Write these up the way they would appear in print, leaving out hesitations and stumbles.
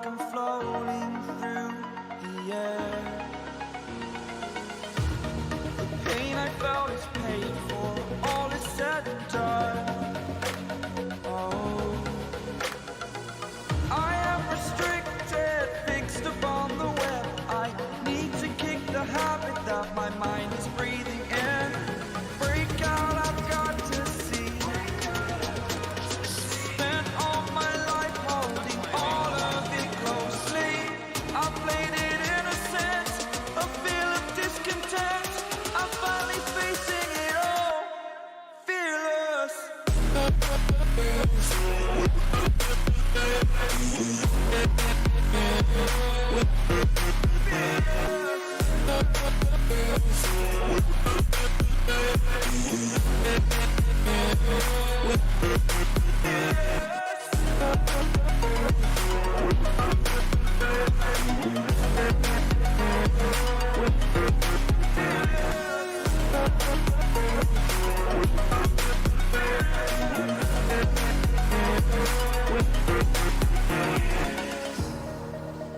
like I'm floating through the air. The pain I felt is paid for, all is said and done. Oh, I am restricted, fixed upon the web. I need to kick the habit that my mind is breathing in. Break out, I've got to see. Spent all my life holding all of it closely. I played it innocent, a feel of discontent. I'm finally facing it all, fearless.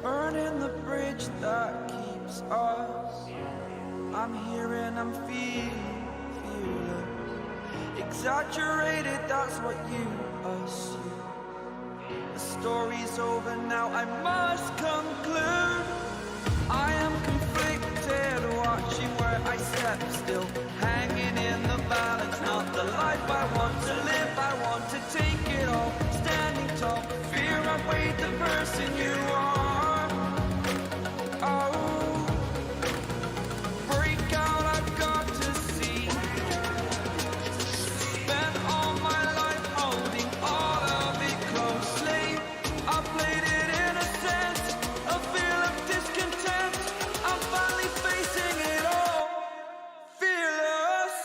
Burning the bridge that keeps us. I'm here and I'm feeling fearless. Exaggerated, that's what you assume. The story's over now, I must conclude. I am conflicted, watching where I step still, hanging in the balance. Not the life I want to live, I want to take it all. Standing tall, fear outweighed the person you are. Oh, break out, I've got to see. Spent all my life holding all of it closely. I played it innocent, a feel of discontent. I'm finally facing it all, fearless.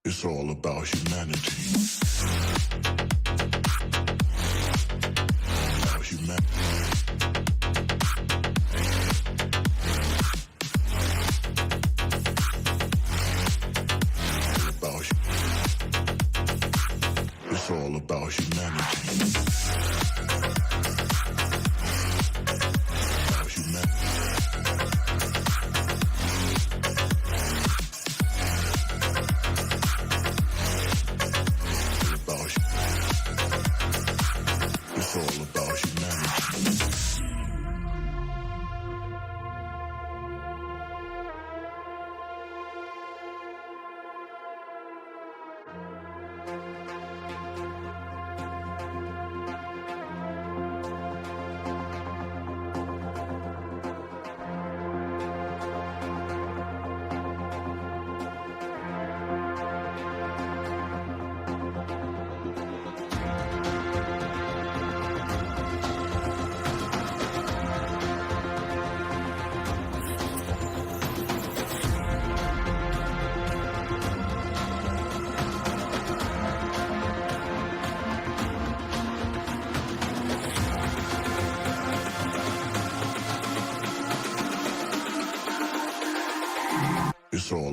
It's all about humanity. About humanity. It's all about humanity. About humanity. It's all about humanity.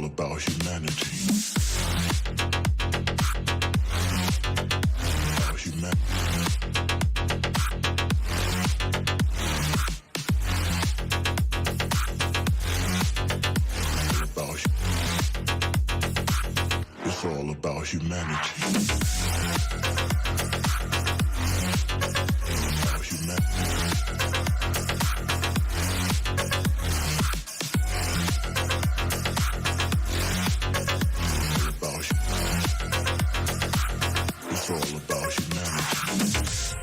all about humanity. About humanity. It's all about humanity. About humanity. It's all about humanity.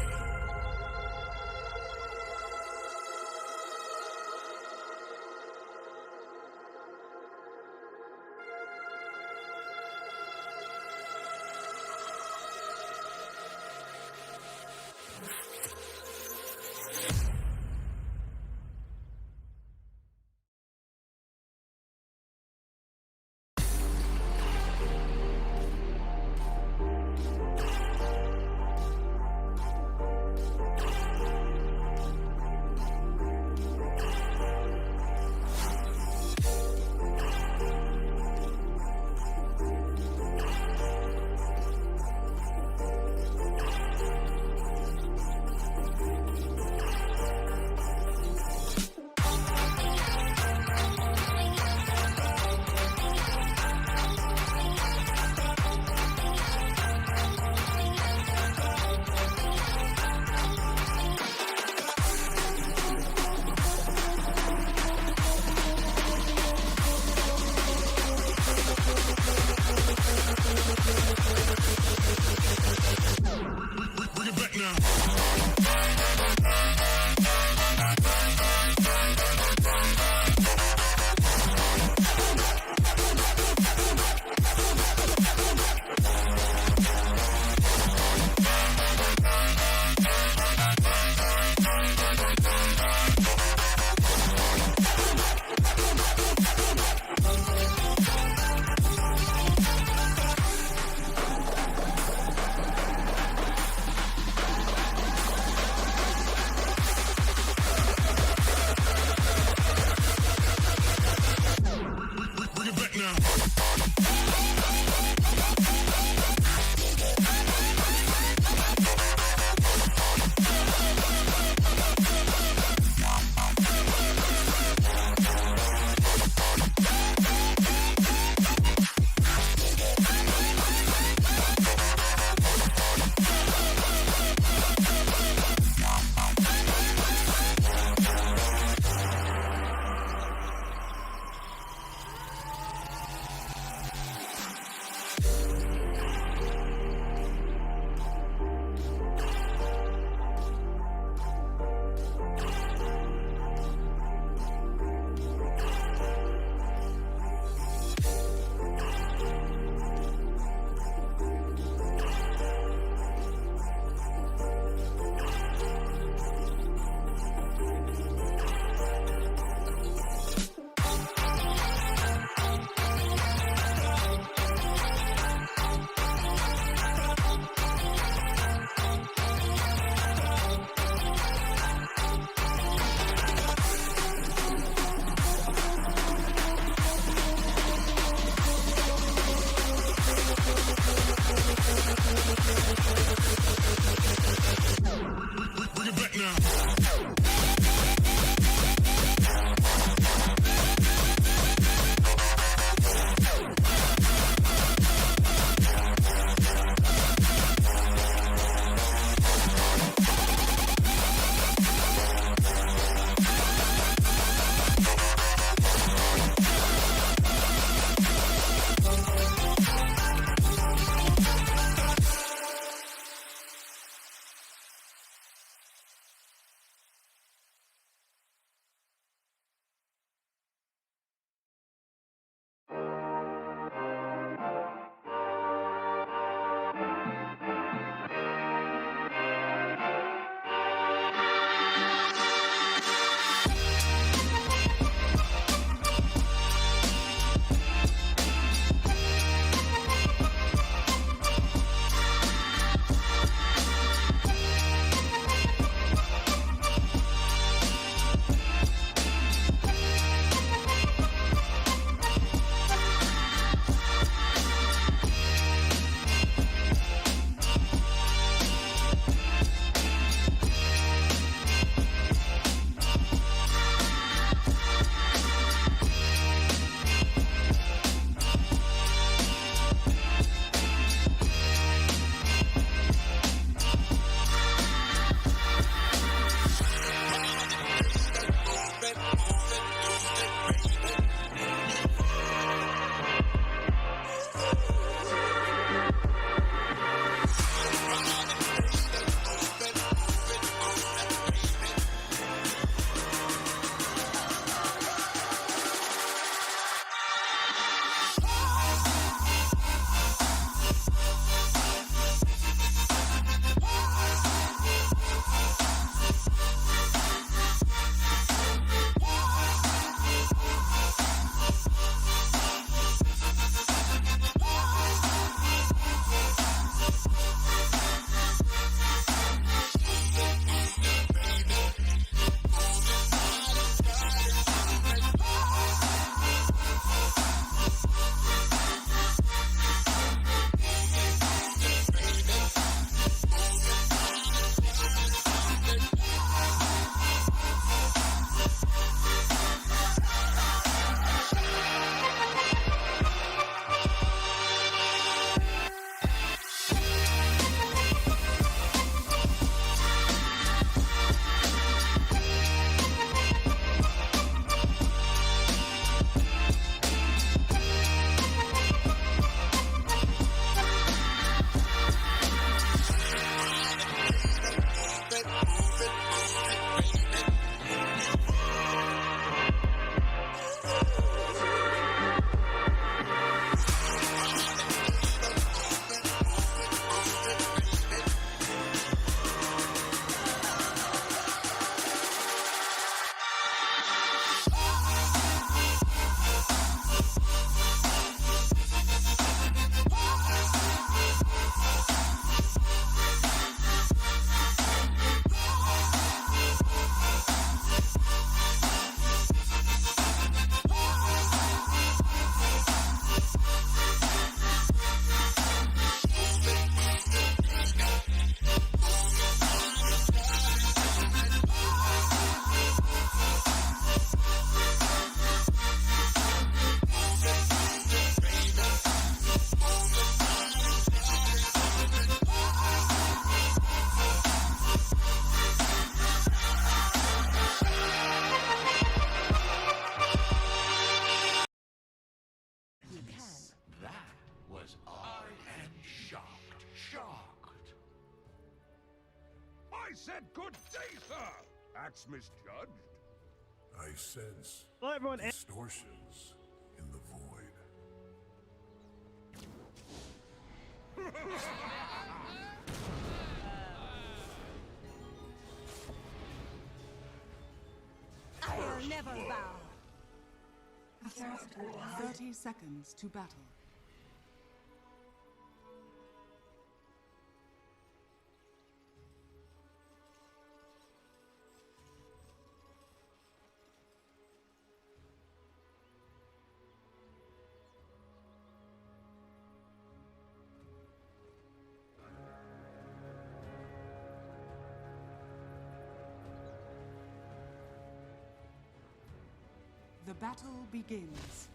Good day, sir! Axe misjudged? I sense Hello, everyone. distortions in the void. I'll never bow. 30 seconds to battle. The battle begins.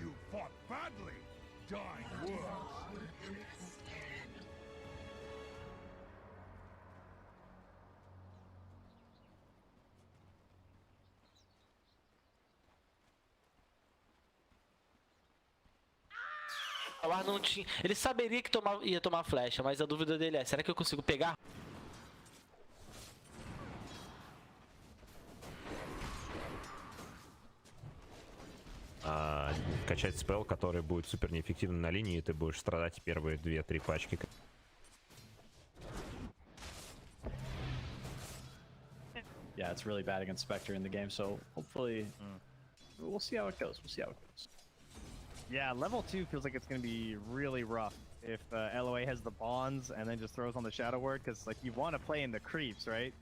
You fought badly, dying worse. YawaR não tinha. Ele saberia que ia tomar flecha, mas a dúvida dele é: será que eu consigo pegar? Качать спелл, который будет супер неэффективным на линии, и ты будешь страдать первые 2-3 пачки. Yeah, it's really bad against Spectre in the game, so hopefully we'll see how it goes. We'll see how it goes. Yeah, level 2 feels like it's going to be really rough if LOA has the bonds and then just throws on the Shadow Word, because like you want to play in the creeps, right?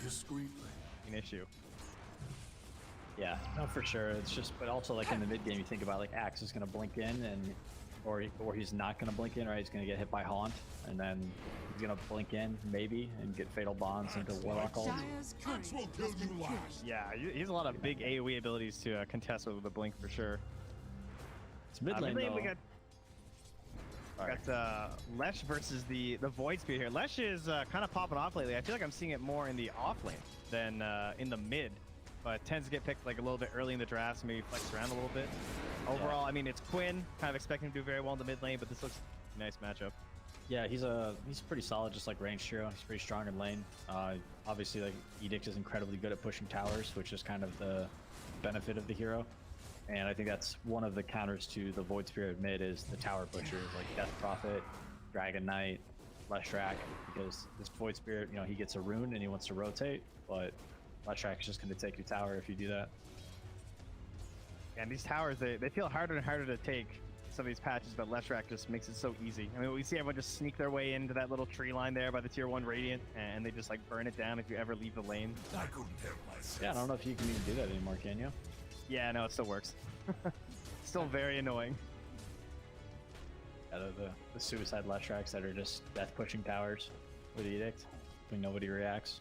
Discreetly. An issue. Yeah, no, for sure. It's just, but also like in the mid game, you think about like Axe is going to blink in, and or he's not going to blink in, right? He's going to get hit by Haunt, and then he's going to blink in maybe and get fatal bonds into Warlock ults. Dire's courage will kill has been you last. killed. Yeah, he has a lot of big AoE abilities to contest with a blink for sure. It's mid lane, We though. got Lesh versus the Void Spear here. Lesh is kind of popping off lately. I feel like I'm seeing it more in the off lane than in the mid, but tends to get picked like a little bit early in the drafts, maybe flex around a little bit. Overall, I mean, it's Quinn, kind of expecting to do very well in the mid lane, but this looks a nice matchup. Yeah, he's pretty solid, just like range hero. He's pretty strong in lane. Obviously, like Edict is incredibly good at pushing towers, which is kind of the benefit of the hero. And I think that's one of the counters to the Void Spirit mid is the tower butchers like Death Prophet, Dragon Knight, Leshrac, because this Void Spirit, you know, he gets a rune and he wants to rotate, but Leshrac is just going to take your tower if you do that. And these towers, they feel harder and harder to take some of these patches, but Leshrac just makes it so easy. I mean, we see everyone just sneak their way into that little tree line there by the tier 1 Radiant, and they just like burn it down if you ever leave the lane. I couldn't help myself. Yeah, I don't know if you can even do that anymore, can you? Yeah, no, it still works. Still very annoying. Out of the suicide Leshracs that are just death pushing towers with Edict, when nobody reacts.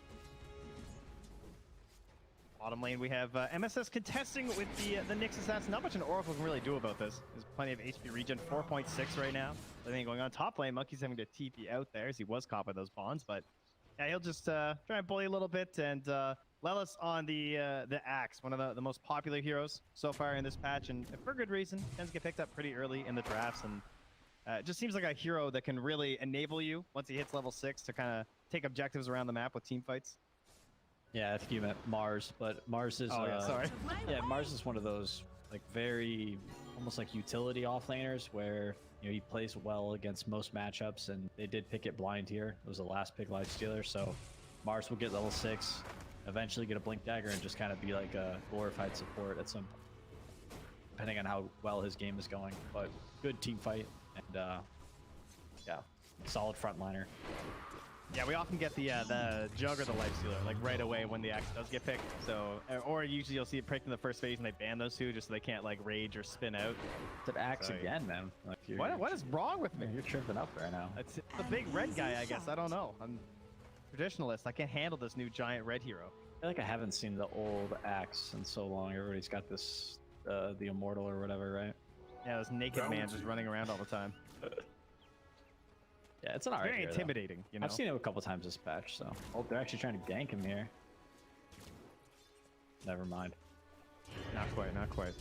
Bottom lane, we have MSS contesting with the Nyx Assassin. Not much an Oracle can really do about this. There's plenty of HP regen, 4.6 right now. Everything going on. Top lane, Monkey's having to TP out there as he was caught by those bonds, but yeah, he'll just try and bully a little bit. And Lelis on the Axe, one of the most popular heroes so far in this patch, and for good reason. Tends to get picked up pretty early in the drafts, and it just seems like a hero that can really enable you once he hits level 6 to kind of take objectives around the map with team fights. Yeah, I think you meant Mars, but Mars is sorry. Yeah, Mars is one of those like very almost like utility offlaners where you know he plays well against most matchups, and they did pick it blind here. It was the last pick life stealer, so Mars will get level 6, eventually get a blink dagger, and just kind of be like a glorified support at some point, depending on how well his game is going. But good team fight, and yeah, solid frontliner. Yeah, we often get the Jug or the Lifestealer like right away when the Axe does get picked. So, or usually you'll see it picked in the first phase and they ban those two just so they can't like rage or spin out. It's an Axe again, man. Like What is wrong with me? You're tripping up right now. It's the big red guy, I guess. I don't know. I'm traditionalist. I can't handle this new giant red hero. I feel like I haven't seen the old Axe in so long. Everybody's got this, the Immortal or whatever, right? Yeah, this naked man just running around all the time. Yeah, it's an alright very hero, intimidating, though. you know? I've seen it a couple times this patch, so... Oh, they're actually trying to gank him here. Never mind. Not quite, not quite.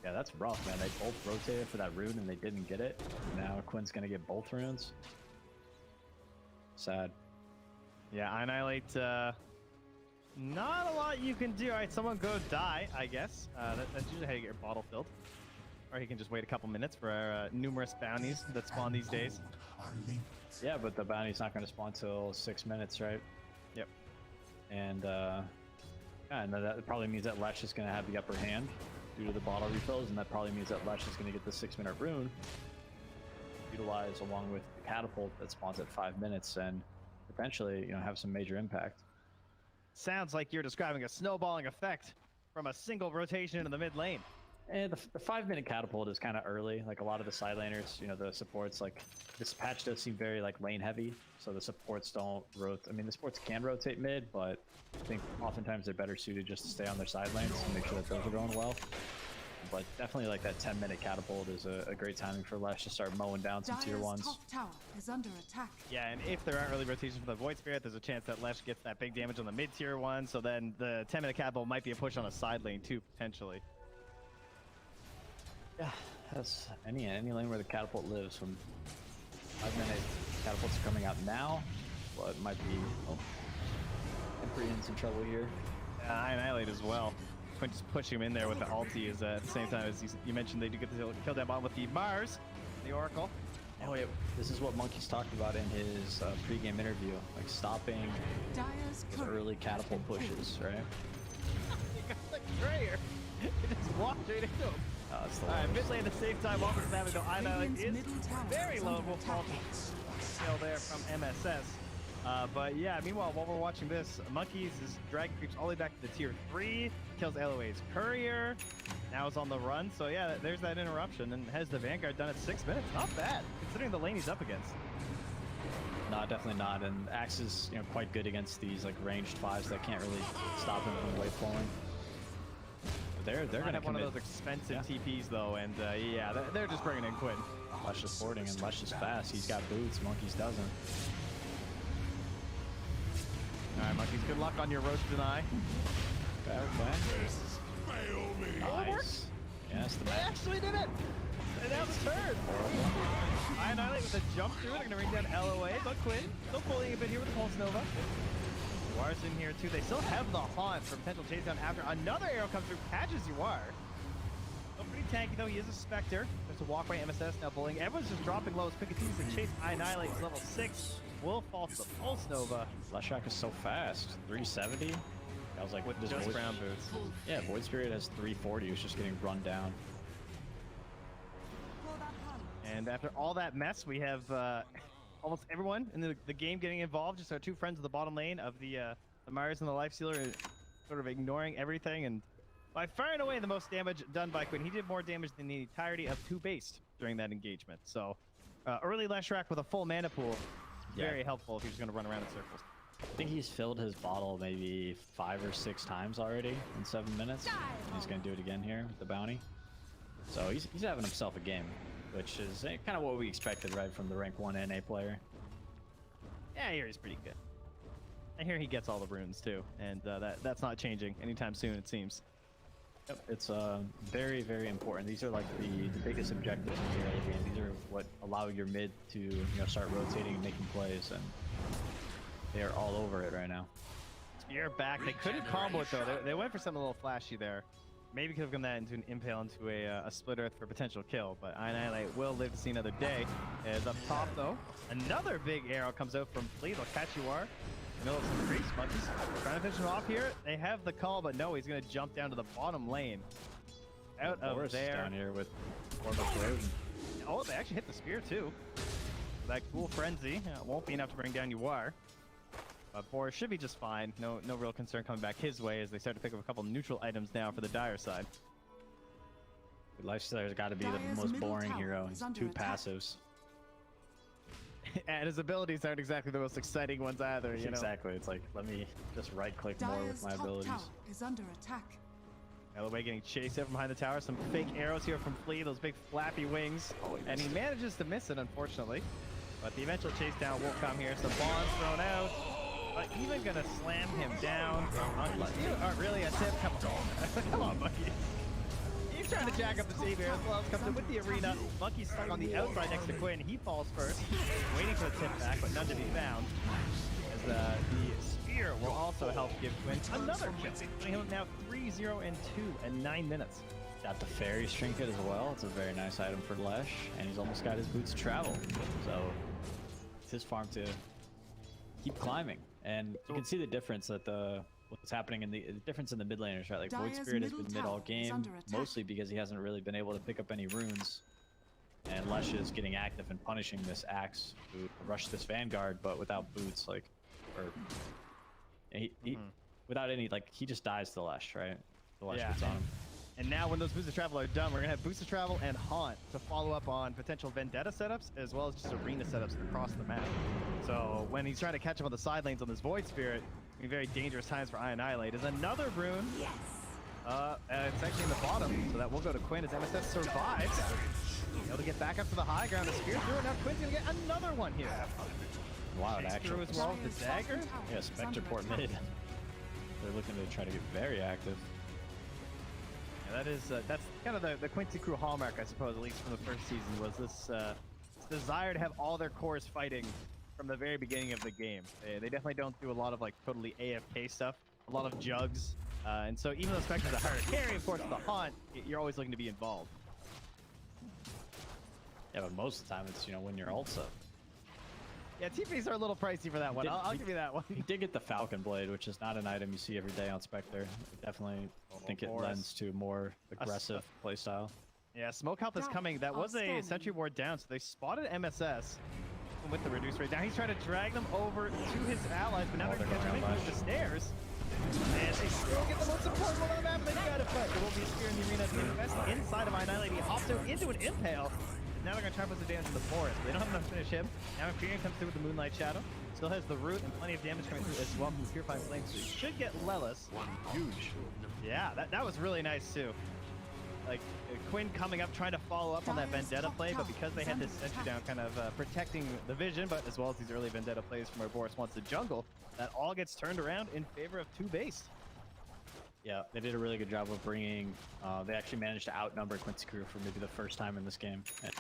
Yeah, that's rough, man. They both rotated for that rune and they didn't get it. Now Quinn's gonna get both runes. Sad. Yeah, iAnnihilate, not a lot you can do. All right, someone go die, I guess. That's usually how you get your bottle filled. Or he can just wait a couple minutes for our numerous bounties that spawn these days. Yeah, but the bounty's not gonna spawn till 6 minutes, right? Yep. And yeah, and that probably means that Lesh is gonna have the upper hand due to the bottle refills, and that probably means that Lesh is gonna get the 6-minute rune utilized along with the catapult that spawns at 5 minutes, and potentially, you know, have some major impact. Sounds like you're describing a snowballing effect from a single rotation into the mid lane. And the 5-minute catapult is kind of early. Like a lot of the side laners, you know, the supports, like this patch does seem very like lane heavy, so the supports don't rotate. I mean, the supports can rotate mid, but I think oftentimes they're better suited just to stay on their side lanes and make sure that those are going well. But definitely like that 10-minute catapult is a great timing for Lesh to start mowing down some tier 1s. Top tower is under attack. Yeah, and if there aren't early rotations for the Void Spirit, there's a chance that Lesh gets that big damage on the mid tier 1, so then the 10-minute catapult might be a push on a side lane too, potentially. Yeah, that's any lane where the catapult lives. When 5-minute catapults are coming out now, well, it might be. Oh, empyreaN's in trouble here. Yeah, iAnnihilate as well. Quinn just pushing him in there with the ulti is at the same time as you mentioned they do get the kill down bottom with the Mars, the Oracle. Oh yeah, this is what Monkey's talked about in his pre-game interview, like stopping Dire's those early catapult pushes, right? He got the Grayer. He just walked right into him. Oh, that's the Alright, worst. mid lane at the same time, also having though iAnnihilate is middle tower very is low. under We'll fall attack. kill there from MSS. But yeah, meanwhile, while we're watching this, Monkeys is dragging creeps all the way back to the tier 3, kills LOA's courier, now is on the run. So yeah, there's that interruption, and has the Vanguard done at 6 minutes. Not bad, considering the lane he's up against. No, definitely not. And Axe is, you know, quite good against these like ranged 5s that can't really stop him from wave flowing. But they're gonna have one commit. of those expensive TPs though, and yeah, they're just bringing in Quinn. Lesh is boarding and Lesh is fast. He's got boots. Monkeys doesn't. All right, Monkeys, good luck on your roast deny. Okay. Fail me! Nice. Yes, the They match. actually did it! And now the turn! iAnnihilate with a jump through, they're gonna bring down LOA, but Quinn still pulling a bit here with the Pulse Nova. YawaR's in here too. They still have the haunt for potential chase down after another arrow comes through, catches YawaR. Still pretty tanky though, he is a Spectre. There's a walkway, MSS now bullying. Everyone's just dropping low as Quinn continues to chase iAnnihilate. He's level 6. Will fall to the Pulse Nova. Fleshrack is so fast. 370. I was like, With does just Void- brown boots. Yeah, Void Spirit has 340. He was just getting run down. And after all that mess, we have almost everyone in the game getting involved. Just our two friends at the bottom lane of the Mars and the Lifestealer sort of ignoring everything. And by firing away the most damage done by Quinn, he did more damage than the entirety of TOOBASED during that engagement. So early Leshrac with a full mana pool, Yeah. very helpful if he's going to run around in circles. I think he's filled his bottle maybe 5 or 6 times already in 7 minutes. And he's going to do it again here with the bounty. So he's having himself a game, which is kind of what we expected, right, from the rank 1 NA player. Yeah, I hear he's pretty good. I hear he gets all the runes too, and that's not changing anytime soon, it seems. Yep, it's very, very important. These are like the biggest objectives in the early game. These are what allow your mid to, you know, start rotating and making plays, and they are all over it right now. Spear back. They couldn't combo it though. They went for something a little flashy there. Maybe could have gone that into an impale into a split earth for potential kill, but iAnnihilate will live to see another day. As up top though, another big arrow comes out from Fleet. They'll catch YawaR. Middle of some creeps. Monkeys trying to finish him off here. They have the call, but no, he's gonna jump down to the bottom lane. Out of Boris is there. down here with Orb of Corrosion. Oh, they actually hit the spear too. That cool frenzy won't be enough to bring down YawaR. But Boris should be just fine. No real concern coming back his way as they start to pick up a couple neutral items now for the Dire side. Lifestealer's got to be the Dire's most middle boring tower hero. is He's under 2 attack. passives. And his abilities aren't exactly the most exciting ones either, you know? Exactly. It's like, let me just right-click more Dire's with my top abilities. tower is under attack. LOA getting chased out from behind the tower. Some fake arrows here from Flea, those big flappy wings. And he manages to miss it, unfortunately. But the eventual chase down will come here. Some bonds thrown out. But even gonna slam him down. You aren't really a tip. Come on. Come on, buddy. He's trying to jack up the savior as well as comes in with the arena. Monkey's stuck on the outside next to Quinn. He falls first, waiting for the tip back, but none to be found. As the spear will also help give Quinn another kill. Putting him now 3-0 and 2 in 9 minutes. Got the fairy trinket as well. It's a very nice item for Lesh, and he's almost got his boots of travel. So it's his farm to keep climbing, and you can see the difference that what's happening in the difference in the mid laners, right? Like Void Spirit has been mid all game, mostly because he hasn't really been able to pick up any runes, and Lesh is getting active and punishing this Axe to rush this Vanguard, but without boots, like, or he without any, like, he just dies to Lesh, right? The Lesh gets on him. And now when those boosts of travel are done, we're gonna have boosts of travel and haunt to follow up on potential vendetta setups as well as just arena setups across the map. So when he's trying to catch up on the side lanes on this Void Spirit, in very dangerous times for iAnnihilate is another rune. Yes. It's actually in the bottom, so that will go to Quinn as MSS survives. Able to get back up to the high ground, the spear through, and now Quinn's gonna get another one here. Wow, it Takes actually through as well with the dagger. Yeah, Spectre port mid. They're looking to try to get very active. Yeah, that is that's kind of the Quincy crew hallmark, I suppose, at least from the first season, was this desire to have all their cores fighting from the very beginning of the game. They definitely don't do a lot of like totally AFK stuff, a lot of jugs, and so even though Spectre's a higher carry, of course, the haunt, you're always looking to be involved. Yeah, but most of the time it's, you know, when you're ults up. Yeah, TPs are a little pricey for that one. I'll give you that one. He did get the Falcon Blade, which is not an item you see every day on Spectre. I definitely think it boris. lends to a more aggressive playstyle. Yeah, Smoke Health is coming. That was a Sentry Ward down, so they spotted MSS with the reduced rate. Now he's trying to drag them over to his allies, but now they're going to catch him with the stairs. And they still get the most important one on the map, and they got to fight. There will be a spear in the arena to invest inside of iAnnihilate. He hops out into an impale. Now they're going to try to put the damage in the forest. They don't have enough to finish him. Now empyreaN comes through with the Moonlight Shadow. Still has the root and plenty of damage coming through as well from the Purifying Flame. So he should get Lelis. Huge. Yeah, that was really nice too. Like Quinn coming up trying to follow up on that Vendetta play, but because they had this sentry down kind of protecting the vision, but as well as these early Vendetta plays from where Boris wants the jungle, that all gets turned around in favor of TOOBASED. Yeah, they did a really good job of bringing, they actually managed to outnumber Quincy crew for maybe the first time in this game. And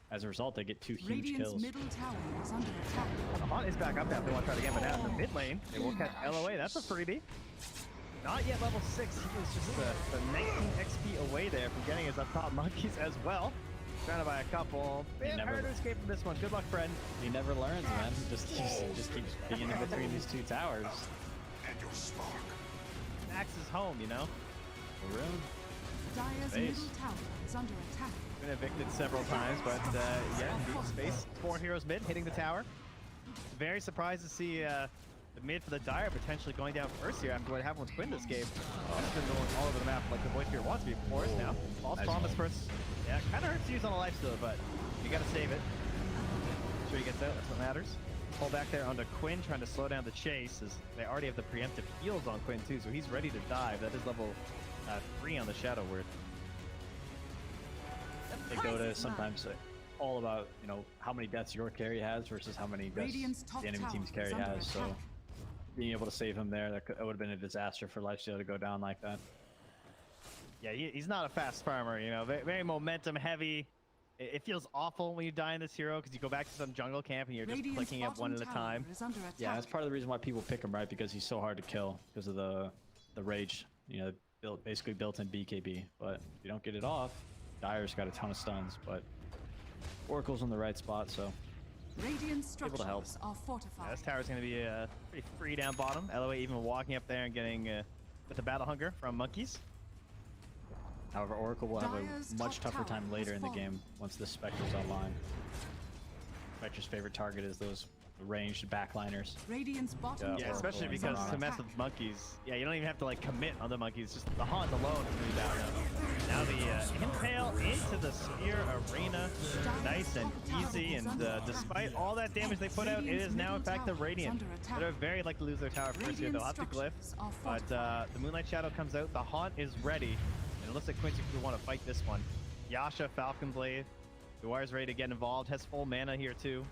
as a result, they get 2 huge Radiant's kills. middle tower is under attack. The Haunt is back up now if they want to try to get him out in the mid lane. They will catch LOA. That's a freebie. Not yet level 6. He was just the 19 XP away there from getting his up top monkeys as well. Surrounded by a couple. Bit hard to escape from this one. Good luck, friend. He never learns, man. He just keeps being in between these 2 towers. And your spark. Max is home, you know? Rune. Dire's Base. middle tower is under attack. Been evicted several times, but yeah, indeed, space. 4 heroes mid, hitting the tower. Very surprised to see the mid for the Dire potentially going down first here after what happened with Quinn this game. He's been going all over the map like the Void Spirit wants to be for us now. False promise first. Yeah, kind of hurts to use on a life steal, but you got to save it. Make sure he gets out, that's what matters. Pull back there onto Quinn, trying to slow down the chase, as they already have the preemptive heals on Quinn too, so he's ready to dive. That is level 3 on the Shadow Word. They go to sometimes all about, you know, how many deaths your carry has versus how many deaths the enemy team's carry has. So being able to save him there, that would have been a disaster for Lifesteal to go down like that. Yeah, he's not a fast farmer, you know, very momentum heavy. It feels awful when you die in this hero because you go back to some jungle camp and you're just clicking up one at a time. Yeah, that's part of the reason why people pick him, right? Because he's so hard to kill because of the rage, you know, basically built-in BKB. But if you don't get it off, Dire's got a ton of stuns, but Oracle's in the right spot, so Radiant able to help. structures are fortified. Yeah, this tower's going to be pretty free down bottom. LOA even walking up there and getting with the battle hunger from monkeys. However, Oracle will have Dire's a much top tougher tower time later has in the fallen. game once the Spectre's online. Spectre's favorite target is those ranged backliners. Radiant's bottom Yeah, tower especially is because under to mess attack. with monkeys, yeah, you don't even have to like commit on the monkeys. Just the haunt alone is really bad now. Now the impale into the spear arena, nice and easy. And despite all that damage they put out, it is now in fact the Radiant. They're very like to lose their tower first here. They'll have to glyph, but the Moonlight Shadow comes out. The haunt is ready, and it looks like Quincy will want to fight this one. Yasha, Falcon Blade, YawaR's ready to get involved. Has full mana here too.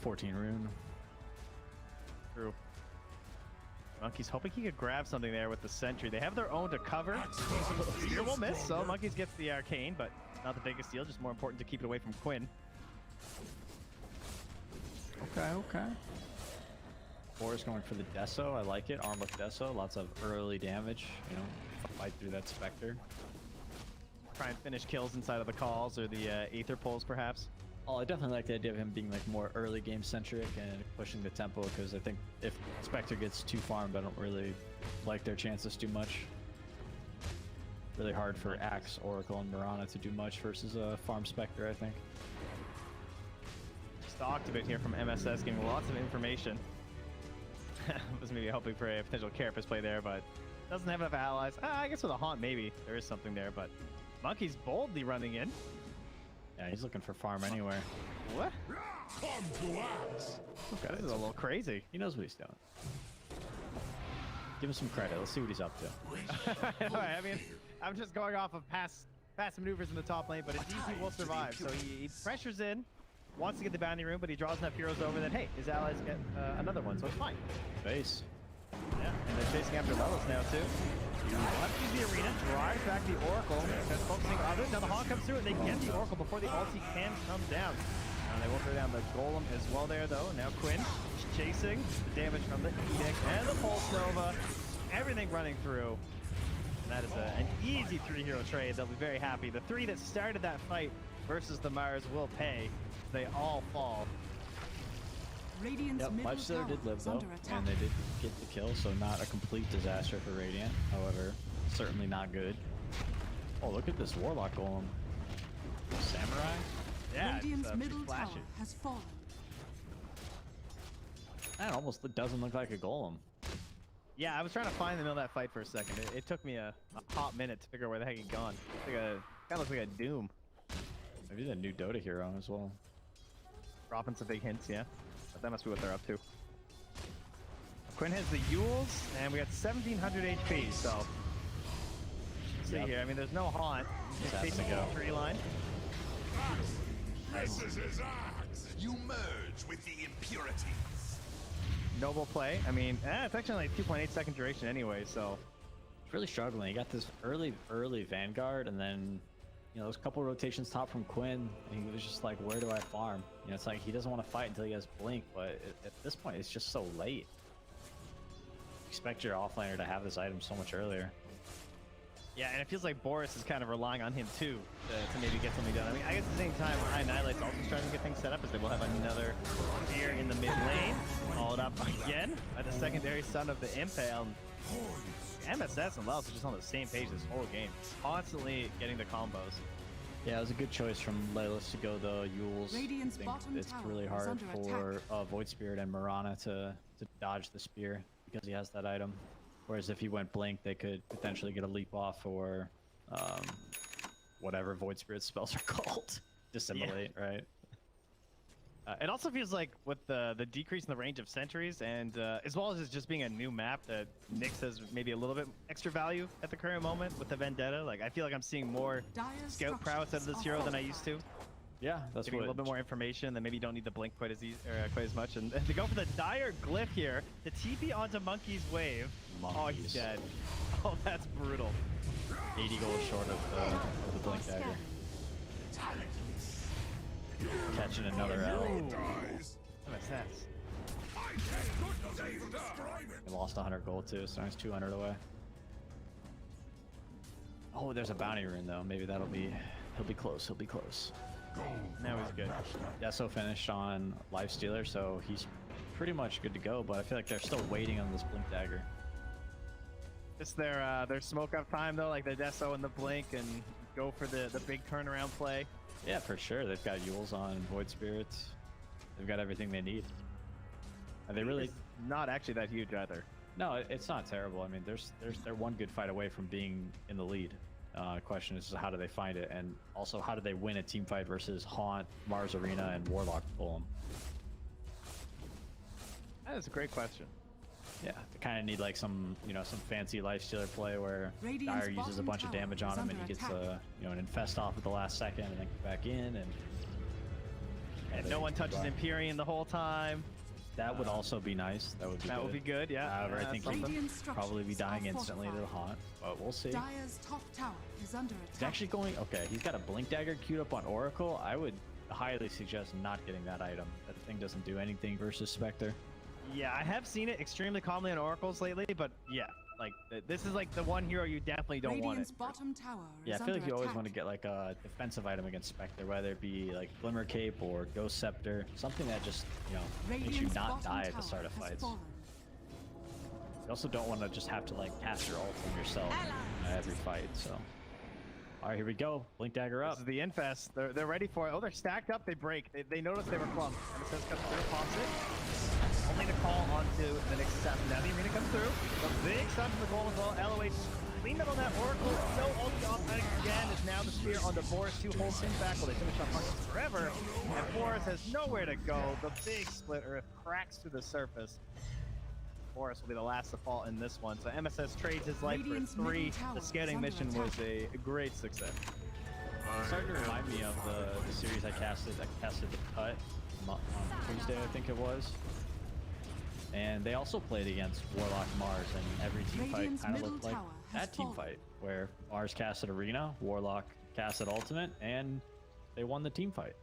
14 rune. True. Monkey's hoping he could grab something there with the sentry. They have their own to cover. Spear will miss, so Monkeys gets the arcane, but not the biggest deal. Just more important to keep it away from Quinn. Okay. Boris going for the Deso. I like it. Arm with Deso. Lots of early damage. You know, fight through that Spectre. Try and finish kills inside of the calls or the Aether pulls, perhaps. Oh, I definitely like the idea of him being like more early game centric and pushing the tempo, because I think if Spectre gets too farmed, I don't really like their chances too much. Really hard for Axe, Oracle, and Mirana to do much versus a farm Spectre, I think. Stalked a bit here from MSS, giving lots of information. Was maybe hoping for a potential Carapace play there, but doesn't have enough allies. I guess with a Haunt, maybe there is something there, but Monkey's boldly running in. Yeah, he's looking for farm anywhere. What? Come to us. Okay, this is a little crazy. He knows what he's doing. Give him some credit. Let's see what he's up to. I mean, I'm just going off of past maneuvers in the top lane, but Aditi will survive. So he pressures in, wants to get the bounty room, but he draws enough heroes over that, hey, his allies get another one, so it's fine. Base. Yeah, and they're chasing after Lelis now, too. Left use the arena, drives back the Oracle, that's focusing on it. Now the Hawk comes through, and they get the Oracle before the ulti can come down. They won't go down the Golem as well there, though. Now Quinn is chasing the damage from the Edict and the Pulse Nova. Everything running through. And that is an easy 3-hero trade. They'll be very happy. The 3 that started that fight versus the Mars will pay. They all fall. Radiant's Yep, middle Lifestealer tower did live is though, under attack. and they did get the kill, so not a complete disaster for Radiant. However, certainly not good. Oh, look at this Warlock Golem. Samurai? Yeah, Radiant's it's middle tower flashy. has fallen. That almost doesn't look like a Golem. Yeah, I was trying to find the middle of that fight for a second. It took me a hot minute to figure out where the heck he'd gone. Kind of looks like a Doom. Maybe the new Dota hero as well. Dropping some big hints, yeah. But that must be what they're up to. Quinn has the Yules, and we got 1700 HP, so... Let's see here. I mean, there's no Haunt. He's Has to chasing go. the tree line. This is his axe. You merge with the impurities. Noble play. I mean, it's actually like 2.8 second duration anyway, so... He's really struggling. He got this early Vanguard, and then, you know, those couple rotations top from Quinn, and he was just like, where do I farm? You know, it's like he doesn't want to fight until he has Blink, but at this point, it's just so late. Expect your offlaner to have this item so much earlier. Yeah, and it feels like Boris is kind of relying on him too to maybe get something done. I mean, I guess at the same time, iAnnihilate's also trying to get things set up as they will have another spear in the mid lane. Followed up again by the secondary son of the Impale. MSS and Lelis are just on the same page this whole game. Constantly getting the combos. Yeah, it was a good choice from Lelis to go the Yules. Radiant's I think bottom it's tower really is hard under for Void Spirit and Mirana to dodge the spear because he has that item. Whereas if he went Blink, they could potentially get a leap off or whatever Void Spirit spells are called. Dissimulate, right? It also feels like with the decrease in the range of sentries, and as well as it just being a new map, that Nyx has maybe a little bit extra value at the current moment with the Vendetta. Like, I feel like I'm seeing more Dire scout prowess out of this hero than I used to. Yeah, that's Giving what. a little bit more information, then maybe you don't need the blink quite as easy, or quite as much. And to go for the dire glyph here, the TP onto Monkey's wave. Oh, he's Monkeys. dead. Oh, that's brutal. 80 gold short of the Blink Dagger. Catching another L. Dies. MSS. He lost 100 gold too, so he's 200 away. Oh, there's a bounty rune though. Maybe that'll be. He'll be close. He'll be close. Now he's good. Deso finished on Lifestealer, so he's pretty much good to go. But I feel like they're still waiting on this Blink Dagger. Just their smoke up time though, like the Deso and the blink, and go for the big turnaround play. Yeah, for sure. They've got Yules on Void Spirits. They've got everything they need. Are they really? It's not actually that huge either. No, it's not terrible. I mean, they're one good fight away from being in the lead. Question is how do they find it, and also how do they win a team fight versus Haunt, Mars Arena, and Warlock Golem? That is a great question. Yeah, they kind of need like some fancy Lifestealer play where Radiant's Dire uses a bottom bunch of tower damage is on him and under he gets attack. an infest off at the last second and then come back in and And no one touches empyreaN the whole time. That would also be nice. That would be That good. would be good, yeah. However, I think something. he'd probably be dying instantly to the haunt, but we'll see. Dire's top tower is under He's attack. actually going, okay, he's got a Blink Dagger queued up on Oracle. I would highly suggest not getting that item. That thing doesn't do anything versus Spectre. Yeah, I have seen it extremely commonly on Oracles lately, but yeah, like this is like the one hero you definitely don't want Radiant's it. bottom tower Yeah, is I feel like under you always attack. want to get like a defensive item against Spectre, whether it be like Glimmer Cape or Ghost Scepter, something that just, you know, makes you Radiant's not bottom die at the tower start of has fights. fallen. You also don't want to just have to like cast your ult on yourself every fight, so. All right, here we go. Blink Dagger up. This is the Infest. They're ready for it. Oh, they're stacked up. They break. They notice they were clumped. MSS comes through, pops it. Only to call onto the next assassin. Now the arena comes through. A big stun from the goal as well. LOH cleaned up on that Oracle. No ulti off again. Is now the spear on the Boris. 2 holds him back while they finish on Marcus forever. And Boris has nowhere to go. The big split earth cracks through the surface. Boris will be the last to fall in this one. So MSS trades his life Radiant's for 3. middle tower The is scouting under mission attack. was a great success. It's starting to remind me of the series I casted. I casted the Cut on Tuesday, I think it was. And they also played against Warlock Mars, and every team fight Radiant's kind of middle looked like tower has that team fallen. fight, where Mars casted Arena, Warlock casted Ultimate, and they won the team fight.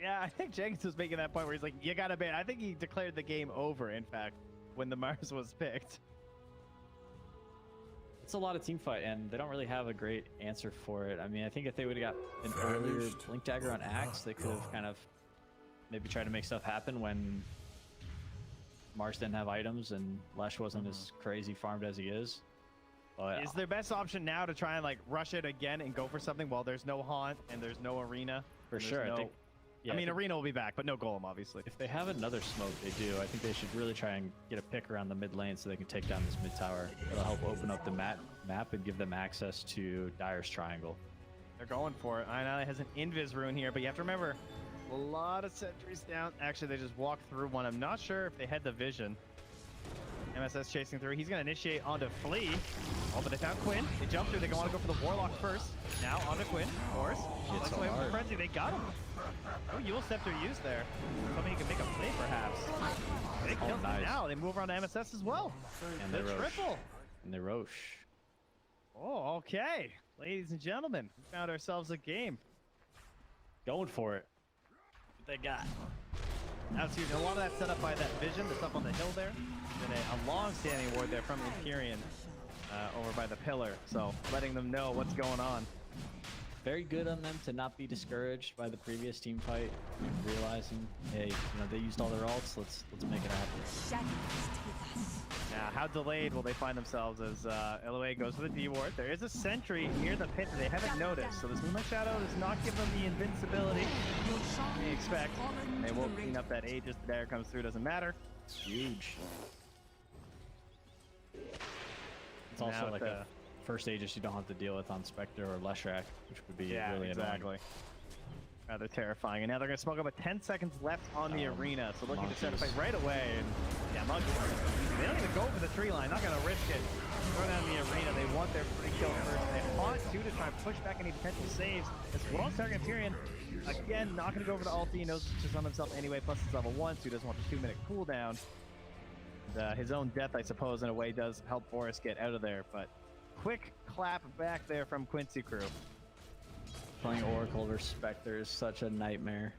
Yeah, I think Jenkins was making that point where he's like, you gotta ban. I think he declared the game over, in fact, when the Mars was picked. It's a lot of team fight, and they don't really have a great answer for it. I mean, I think if they would have got an earlier Blink Dagger on Axe, they could have kind of maybe tried to make stuff happen when Mars didn't have items and Lesh wasn't as crazy farmed as he is. But Is their best option now to try and like rush it again and go for something while there's no haunt and there's no arena? for and there's sure, no- I think. Yeah, I mean, think arena will be back, but no golem, obviously. if they have another smoke, they do. I think they should really try and get a pick around the mid lane so they can take down this mid tower. It'll help open up the map and give them access to Dire's triangle. They're going for it. iAnnihilate has an invis rune here, but you have to remember, a lot of sentries down. Actually, they just walked through one. I'm not sure if they had the vision. MSS chasing through. He's going to initiate onto Flea. Oh, but they found Quinn. They jump through. They want to go for the Warlock first. Now onto Quinn, of course. Looks away from the frenzy. They got him. No Yule Scepter used there. Something he can make a play, perhaps. They killed him. nice. Now they move around to MSS as well. And The they Roche. triple. And they Roche. Oh, okay. Ladies and gentlemen, we found ourselves a game. Going for it. What they got? Now it's huge. A lot of that set up by that vision that's up on the hill there. And a long-standing ward there from empyreaN over by the pillar. So letting them know what's going on. Very good on them to not be discouraged by the previous team fight, realizing, hey, you know, they used all their ults. Let's make it happen. Shadows take us. Now, how delayed will they find themselves as LOA goes for the D ward? There is a sentry near the pit that they haven't noticed, so this Moonlight Shadow does not give them the invincibility they expect. They will clean up that Aegis. The dagger comes through, doesn't matter. Huge. It's also Now like the- a first Aegis you don't have to deal with on Spectre or Leshrac, which would be Yeah, really exactly. annoying. Rather terrifying. And now they're going to smoke up with 10 seconds left on the arena, so looking to set a Monkeys. fight right away. And yeah, Monkeys. They don't even go for the tree line. Not going to risk it. Throw down the arena. They want their free kill first. They haunt too to try and push back any potential saves. As well as target empyreaN. Again, not going to go for the ulti. He knows it's just on himself anyway. Plus, it's level 1, so he doesn't want the 2-minute cooldown. And, his own death, I suppose, in a way, does help Boris get out of there. But quick clap back there from Quincy crew. Playing Oracle versus Spectre is such a nightmare.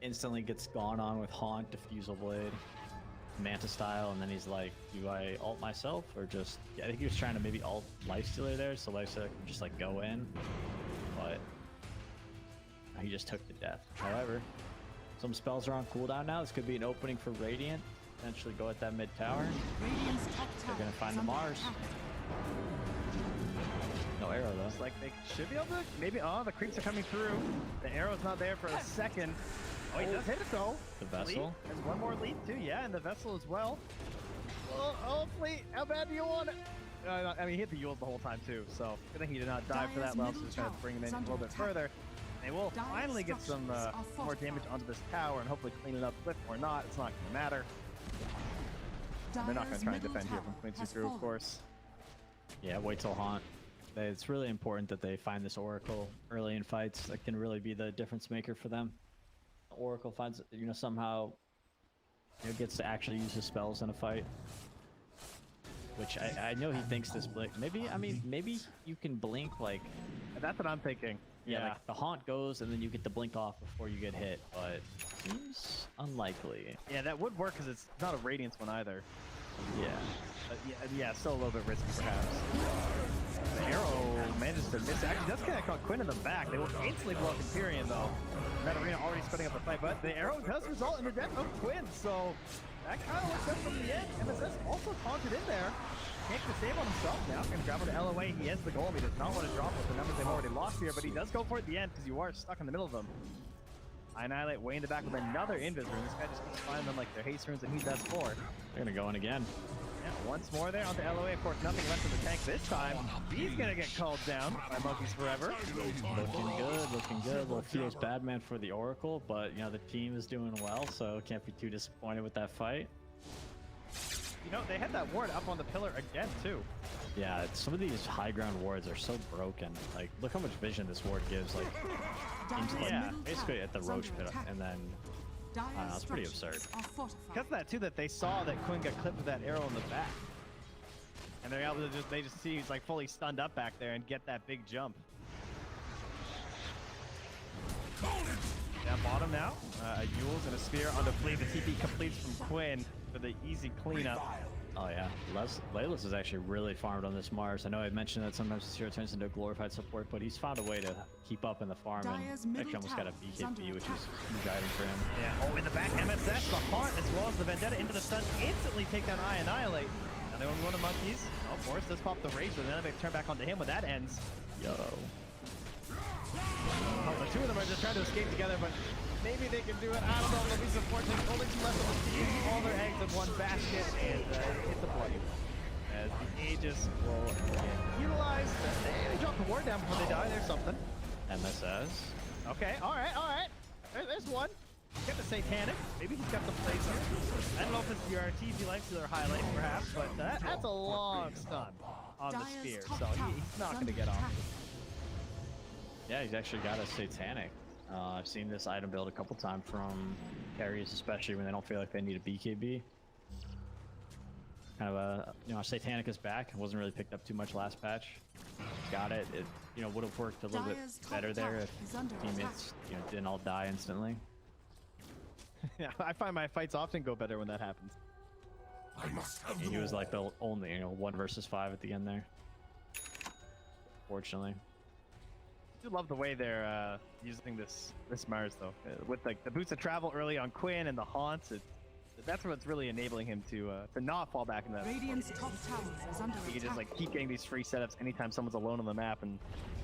Instantly gets gone on with Haunt, Diffusal Blade, Manta style, and then he's like, do I ult myself or just... Yeah, I think he was trying to maybe ult Lifestealer there, so Lifestealer can just like go in, but he just took the death. However, some spells are on cooldown now. This could be an opening for Radiant. Potentially go at that mid tower. Radiant's top tower They're gonna find is the under Mars. attack. No arrow though. Looks like they should be able to. Maybe. Oh, the creeps are coming through. The arrow's not there for a second. Oh, he does hit it though. The Vessel. Fleet has one more lead too. Yeah, and the vessel as well. Oh, Fleet. How bad do you want it? I mean, he hit the Yules the whole time too. So good thing he did not die for that. Well, so just trying to bring him in a little bit further. They will Dire's finally get some structures are more damage onto this tower and hopefully clean it up quick or not. It's not going to matter. They're not going to try and Dire's defend here middle from Quincy has crew, of fallen. course. Yeah, wait till Haunt. It's really important that they find this Oracle early in fights. That can really be the difference maker for them. Oracle finds, you know, somehow gets to actually use his spells in a fight. Which I know he thinks this blink. Maybe, I mean, maybe you can blink like... That's what I'm thinking. Yeah, like the haunt goes and then you get the blink off before you get hit, but seems unlikely. Yeah, that would work because it's not a Radiance one either. Yeah. But yeah, still a little bit risky perhaps. The arrow manages to miss. Actually, that's kind of caught Quinn in the back. They will instantly blow up empyreaN though. That arena already splitting up the fight, but the arrow does result in the death of Quinn, so that kind of looks up from the end. MSS also taunted in there. Can't get a save on himself now. Gonna grab it to LOA. He is the goal. He does not want to drop with the numbers they've already lost here, but he does go for it at the end because you are stuck in the middle of them. iAnnihilate way in the back with another invis rune. This guy just keeps finding them like they're haste runes and he does 4. They're gonna go in again. Yeah, once more there onto LOA. Of course, nothing left in the tank this time. He's gonna get called down by Monkeys Forever. Looking good, looking good. Well, feels bad man for the Oracle, but you know the team is doing well, so can't be too disappointed with that fight. You know, they had that ward up on the pillar again too. Yeah, some of these high ground wards are so broken. Like, look how much vision this ward gives. Like, Yeah, basically at the Roach pit, and then I don't know, it's pretty absurd. Because of that too, that they saw that Quinn got clipped with that arrow in the back, and they're able to they just see he's like fully stunned up back there and get that big jump. Down bottom now, a Yules and a spear on the fleet. The TP completes from Quinn for the easy cleanup. Oh yeah, Lelis is actually really farmed on this Mars. I know I mentioned that sometimes this hero turns into a glorified support, but he's found a way to keep up in the farm and actually almost got a BKB, which is huge item for him. Yeah, oh, in the back, MSS, the Haunt, as well as the Vendetta into the stun, instantly take down iAnnihilate. Now they only go to Monkeys. Oh, Boris does pop the Rage, but then they turn back onto him when that ends. Yo. Oh, the two of them are just trying to escape together, but maybe they can do it. I don't know. They'll be supporting. Only two left on the team. All their eggs in one basket, and hit the bloody. As the Aegis will get utilized. They drop the ward down before they die. There's something. MSS. Okay, alright, alright. There's one. Get the Satanic. Maybe he's got the place here. I don't know if it's the RT he likes to highlight, perhaps, but that's a long stun on the spear, so he's not going to get off. Yeah, he's actually got a Satanic. I've seen this item build a couple times from carries, especially when they don't feel like they need a BKB. Kind of a, Satanic is back. It wasn't really picked up too much last patch. Got it. It, would have worked a little bit better there if teammates, didn't all die instantly. Yeah, I find my fights often go better when that happens. I must have He was like the only, 1 versus 5 at the end there. Fortunately. I do love the way they're using this Mars though, with like the boots of travel early on Quinn and the haunts. That's what's really enabling him to not fall back in that. Radiant's top tower is under He can attack. just like keep getting these free setups anytime someone's alone on the map, and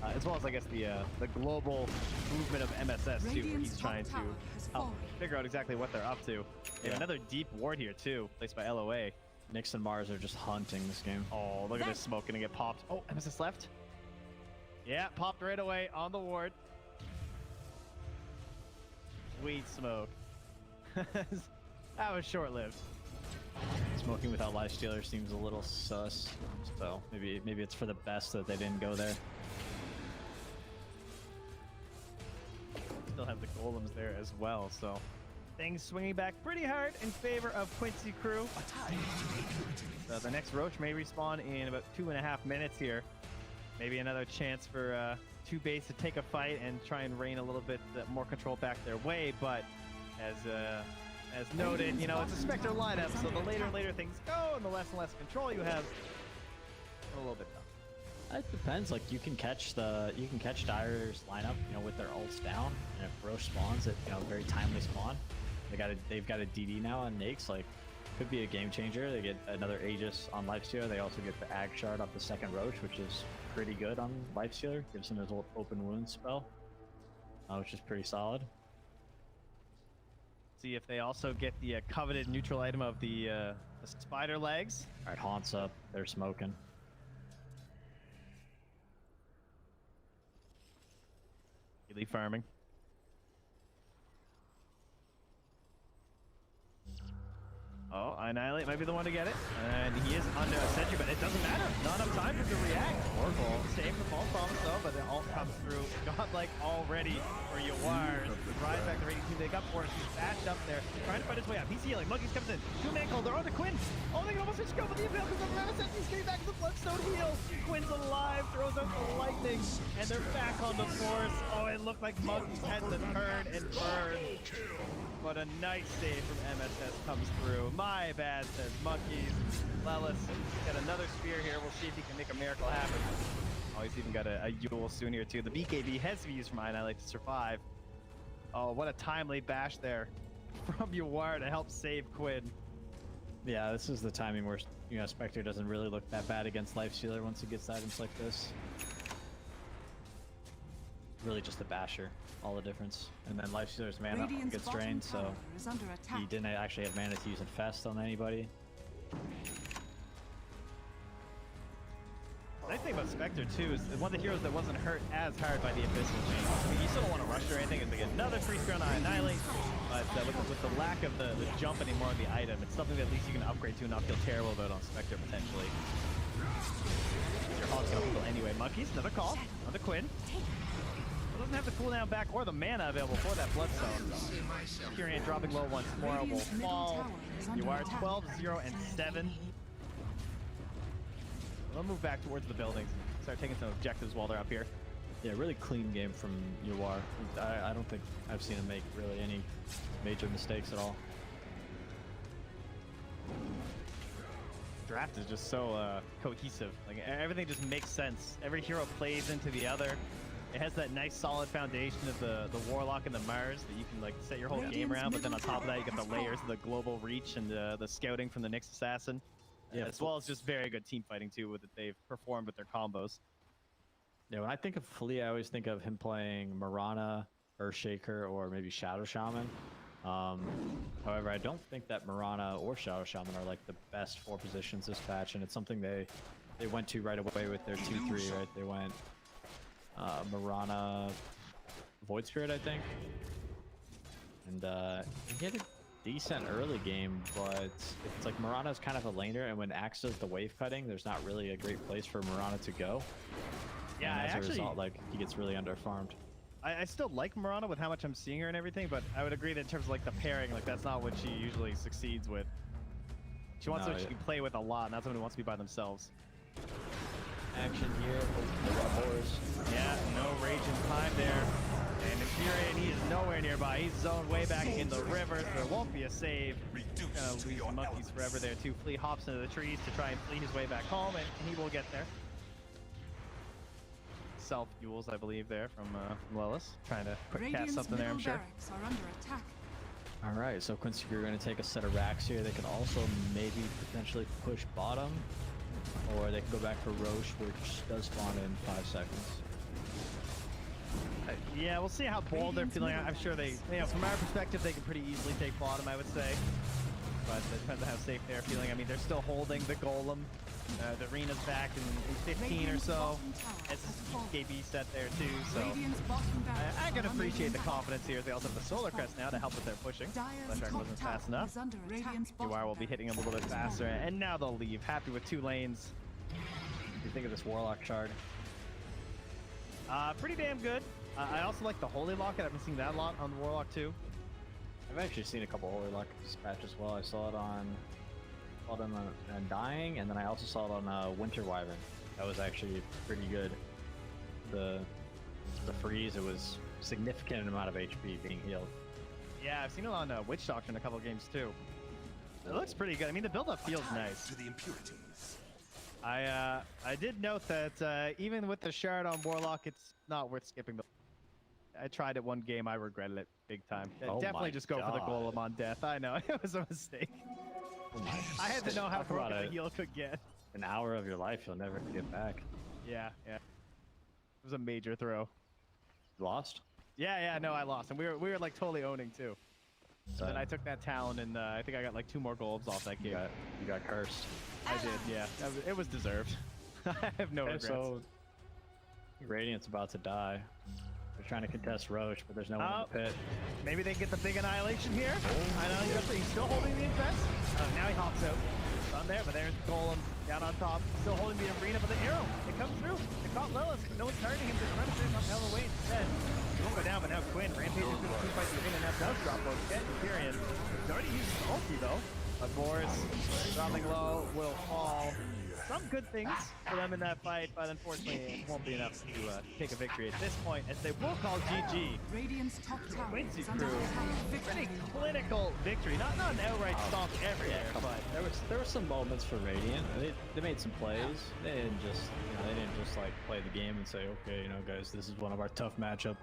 as well as I guess the global movement of MSS too, where he's trying to help figure out exactly what they're up to. They have another deep ward here too, placed by LOA. Nyx and Mars are just hunting this game. Oh, look at this smoke gonna get popped. Oh, MSS left. Yeah, popped right away on the ward. Sweet smoke. That was short-lived. Smoking without lifestealer seems a little sus, so maybe it's for the best that they didn't go there. Still have the golems there as well, so things swinging back pretty hard in favor of Quincy crew. So the next Roach may respawn in about 2.5 minutes here. Maybe another chance for TOOBASED to take a fight and try and rein a little bit more control back their way, but as noted, it's a Spectre lineup, so the later and later things go, and the less and less control you have, a little bit tough. It depends. Like you can catch Dire's lineup, with their ults down, and if Roche spawns it, very timely spawn. They've got a DD now on Nyx, like could be a game changer. They get another Aegis on Lifestealer. They also get the Ag Shard off the second Roche, which is pretty good on Lifestealer. Gives him his old open wound spell, which is pretty solid. See if they also get the coveted neutral item of the spider legs. All right, Haunt's up. They're smoking. Really farming. Oh, iAnnihilate might be the one to get it. And he is under a sentry, but it doesn't matter. Not enough time for him to react. Oracle saved the false promise though, but it all comes through. Godlike already for YawaR. Rise back to Radiant team. They got boris. He's bashed up there, trying to fight his way out. He's healing. Monkeys comes in. Two-man call. They're on to Quinn. Oh, they can almost switch go, but the avail comes up around a sentry. He's getting back to the Bloodstone heal. Quinn's alive, throws out the lightning, and they're back on the force. Oh, it looked like Monkeys had to turn and burn. But a nice save from MSS comes through. My bad, says Monkeys. Lelis got another spear here. We'll see if he can make a miracle happen. Oh, he's even got a YawaR soon here too. The BKB has to be used from iAnnihilate to survive. Oh, what a timely bash there from YawaR to help save Quinn. Yeah, this is the timing where, you know, Spectre doesn't really look that bad against Lifestealer once he gets items like this. Really just a basher, all the difference. And then Lifestealer's mana gets drained, so he didn't actually have mana to use Infest on anybody. The nice thing about Spectre too is one of the heroes that wasn't hurt as hard by the Abyssal Chain. I mean, you still don't want to rush or anything. It's like another free spear on iAnnihilate, but with the lack of the jump anymore on the item, it's something that at least you can upgrade to and not feel terrible about on Spectre potentially. Your Hog's gonna kill anyway. Monkeys, another call on the Quinn. Doesn't have the cooldown back or the mana available for that Bloodstone. empyreaN dropping low once more will fall. YawaR 12, 0, and 7. We'll move back towards the buildings. Start taking some objectives while they're up here. Yeah, really clean game from YawaR. I don't think I've seen him make really any major mistakes at all. Draft is just so cohesive. Like everything just makes sense. Every hero plays into the other. It has that nice solid foundation of the Warlock and the Mars that you can like set your whole game around, but then on top of that you get the layers of the global reach and the scouting from the Nyx Assassin. Yeah, as well as just very good team fighting too with that they've performed with their combos. Yeah, when I think of Flea, I always think of him playing Mirana, Earthshaker, or maybe Shadow Shaman. However, I don't think that Mirana or Shadow Shaman are like the best 4 positions this patch, and it's something they went to right away with their 2-3, right? They went Mirana, Void Spirit, I think, and he had a decent early game, but it's like Mirana's kind of a laner, and when Axe does the wave cutting, there's not really a great place for Mirana to go. Yeah, and as a result, like he gets really underfarmed. I still like Mirana with how much I'm seeing her and everything, but I would agree that in terms of like the pairing, like that's not what she usually succeeds with. She wants someone she can play with a lot, not someone who wants to be by themselves. Action here, boris. Yeah, no rage in time there. And empyreaN, he is nowhere nearby. He's zoned way back in the river. There won't be a save. Gonna lose the Monkeys forever there too. Flea hops into the trees to try and flee his way back home, and he will get there. Self-fuels, I believe, there from Lelis. Trying to quick cast something there, I'm sure. Are under attack. All right, so Quincy, you're going to take a set of racks here. They can also maybe potentially push bottom, or they can go back for Roche, which does spawn in 5 seconds. Yeah, we'll see how bold they're feeling. I'm sure they, you know, from our perspective, they can pretty easily take bottom, I would say. But it depends on how safe they're feeling. I mean, they're still holding the golem. The arena's back in 15 or so. It's KB set there too, so I can appreciate the confidence here. They also have the Solar Crest now to help with their pushing. Fleshdragon wasn't fast enough. YawaR will be hitting him a little bit faster, and now they'll leave. Happy with 2 lanes. What do you think of this Warlock shard? Pretty damn good. I also like the Holy Locket. I've been seeing that a lot on the Warlock too. I've actually seen a couple Holy Lockets patch as well. I saw it on Dying, and then I also saw it on Winter Wyvern. That was actually pretty good. The freeze, it was significant amount of HP being healed. Yeah, I've seen it on Witch Doctor in a couple of games too. It looks pretty good. I mean, the build-up feels nice. To the impurities. I did note that even with the shard on Warlock, it's not worth skipping the. I tried it one game, I regretted it big time. Oh Definitely just go for the golem on death. I know, it was a mistake. I had to know how broken the heal could get. An hour of your life you'll never get back. Yeah. It was a major throw. Lost? Yeah, no, I lost. And we were like totally owning too. So then I took that Talon, and I think I got like 2 more golds off that game. You got cursed. I did, yeah. It was deserved. I have no regrets. So Radiant's about to die. They're trying to contest Roche, but there's no one in the pit. Maybe they get the big annihilation here. I know he's still holding the invest. Now he hops out. It's on there, but there's Golem down on top, still holding the arena, but the arrow, it comes through. They caught Lelis, but no one's targeting him. They're trying to finish off hell away instead. He won't go down, but now Quinn, Rampage is going to keep fighting the arena. Now does drop low, get empyreaN. He's already used his ulti though. But Boris, dropping low, will fall. Some good things for them in that fight, but unfortunately it won't be enough to take a victory at this point, as they will call GG. Radiant's top tower Quincy is under crew, attack. pretty clinical victory. Not an outright stomp everywhere, but There were some moments for Radiant. They made some plays. They didn't just like play the game and say, okay, guys, this is one of our tough matchup.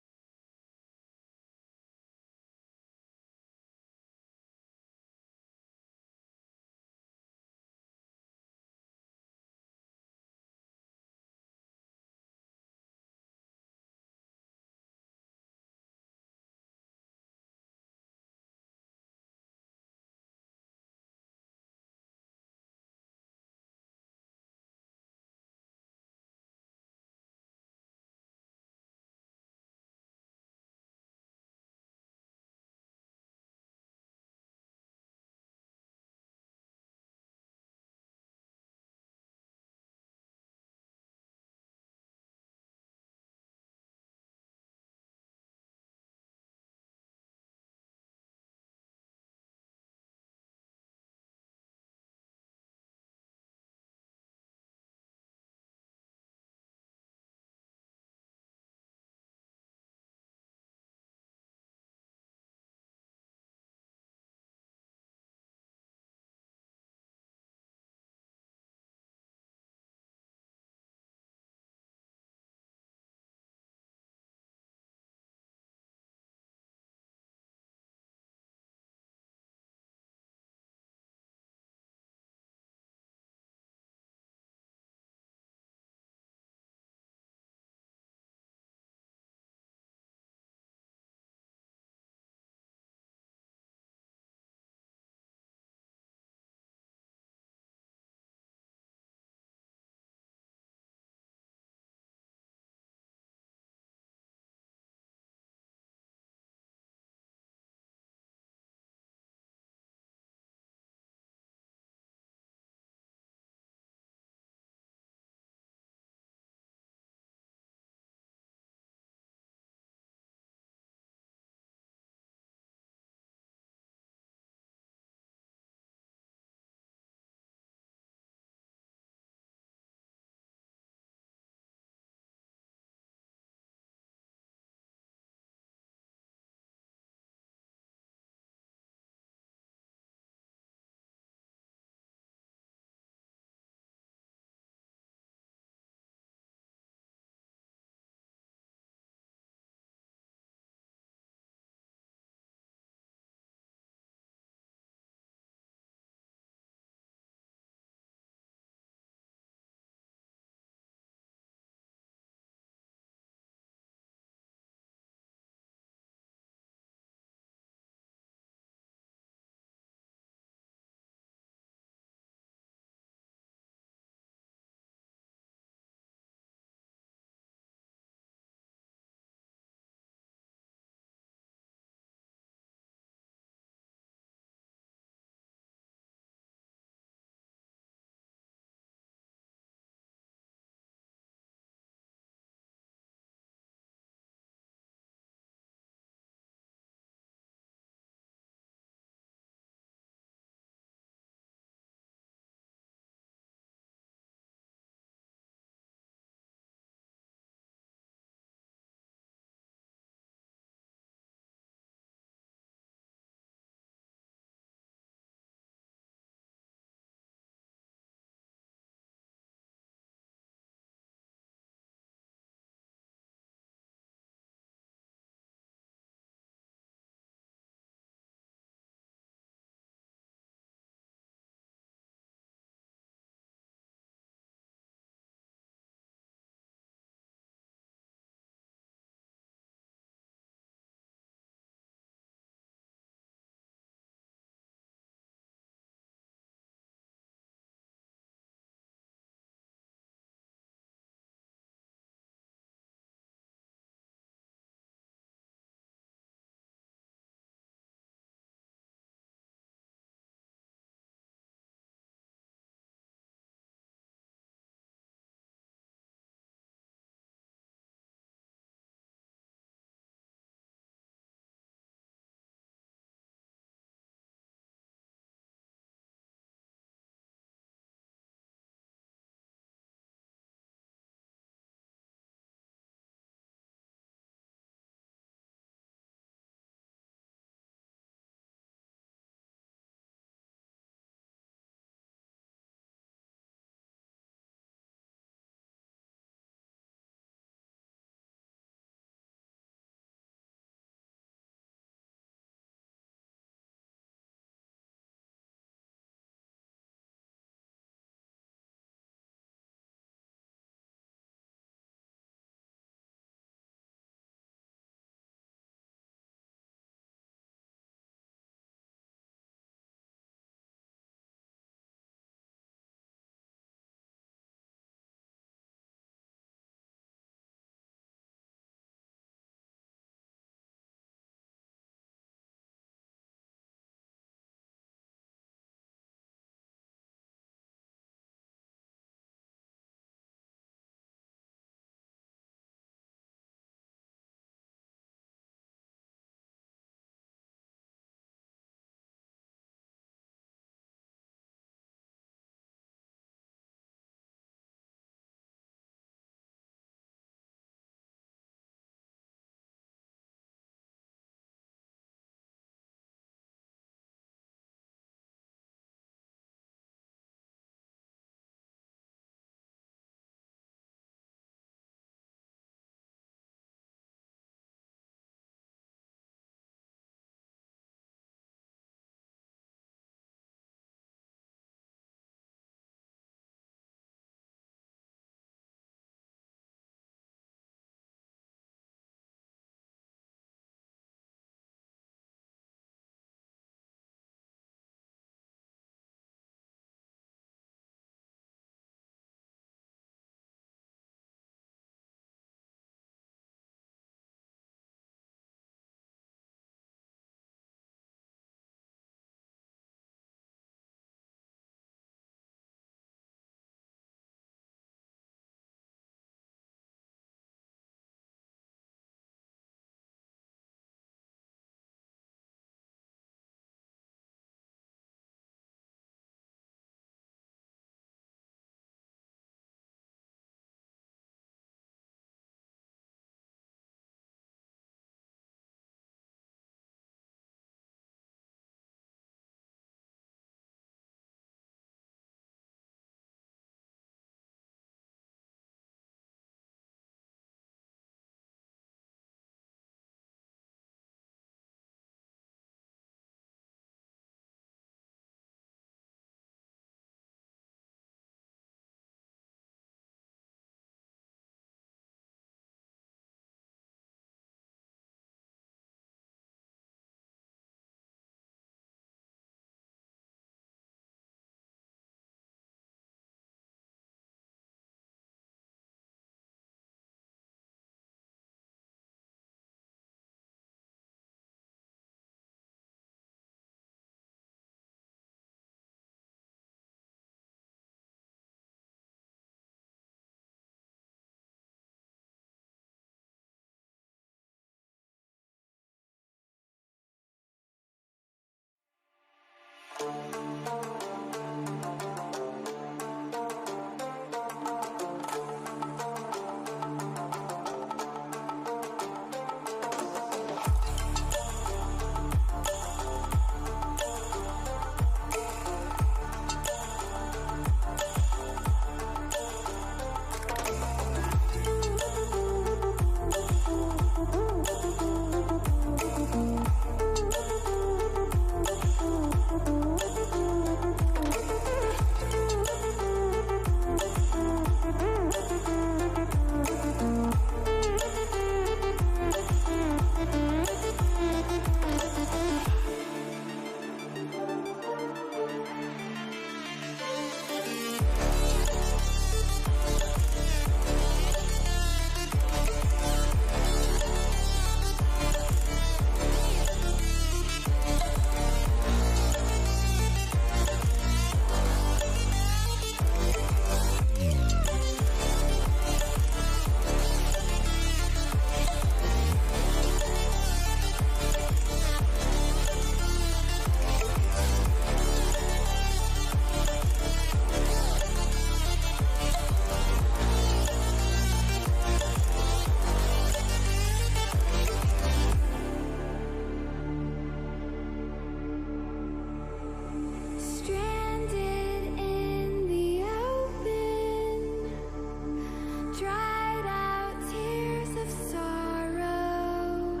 dried out tears of sorrow,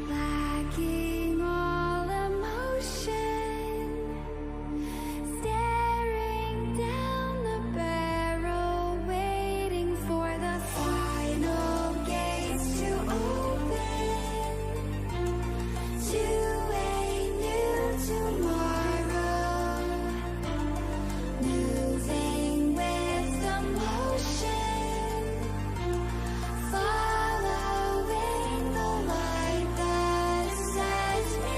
lacking all emotion, staring down the barrel, waiting for the final gates to open to a new tomorrow, moving with the motion, following the light that sets me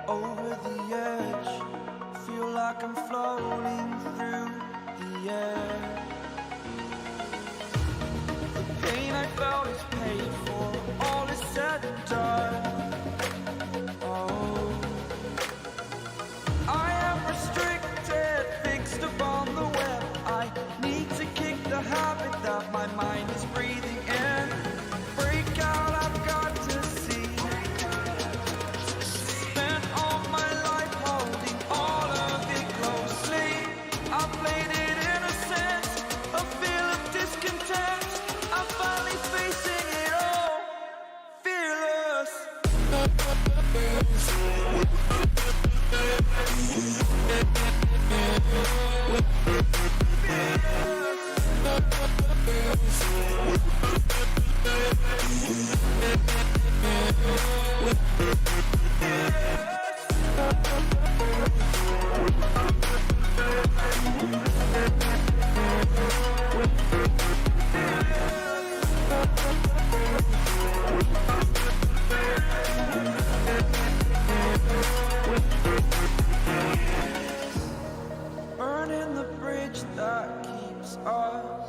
over the edge. Feel like I'm floating through the air. The pain I felt is paid for, all is said and done. Oh, I am restricted, fixed upon the web. I need to kick the habit that my mind is breathing in. Break out, I've got to see. Spent all my life holding all of it closely. I played it innocent, a feel of discontent. I'm finally facing it all, fearless. Burning the bridge that keeps us.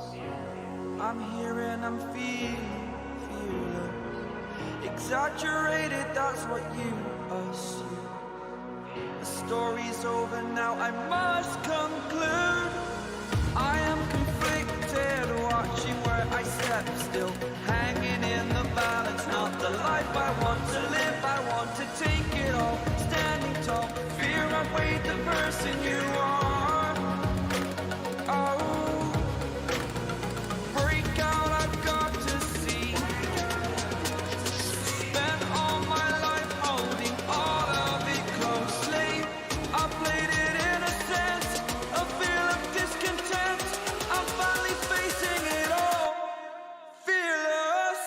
I'm here and I'm feeling fearless. Exaggerated, that's what you assume. The story's over now, I must conclude. I am conflicted, watching where I step still, hanging in the balance. Not the life I want to live, I want to take it all. Standing tall, fear outweighed the person you are. Oh, break out, I've got to see. Spent all my life holding all of it closely. I played it innocent, a feel of discontent. I'm finally facing it all, fearless.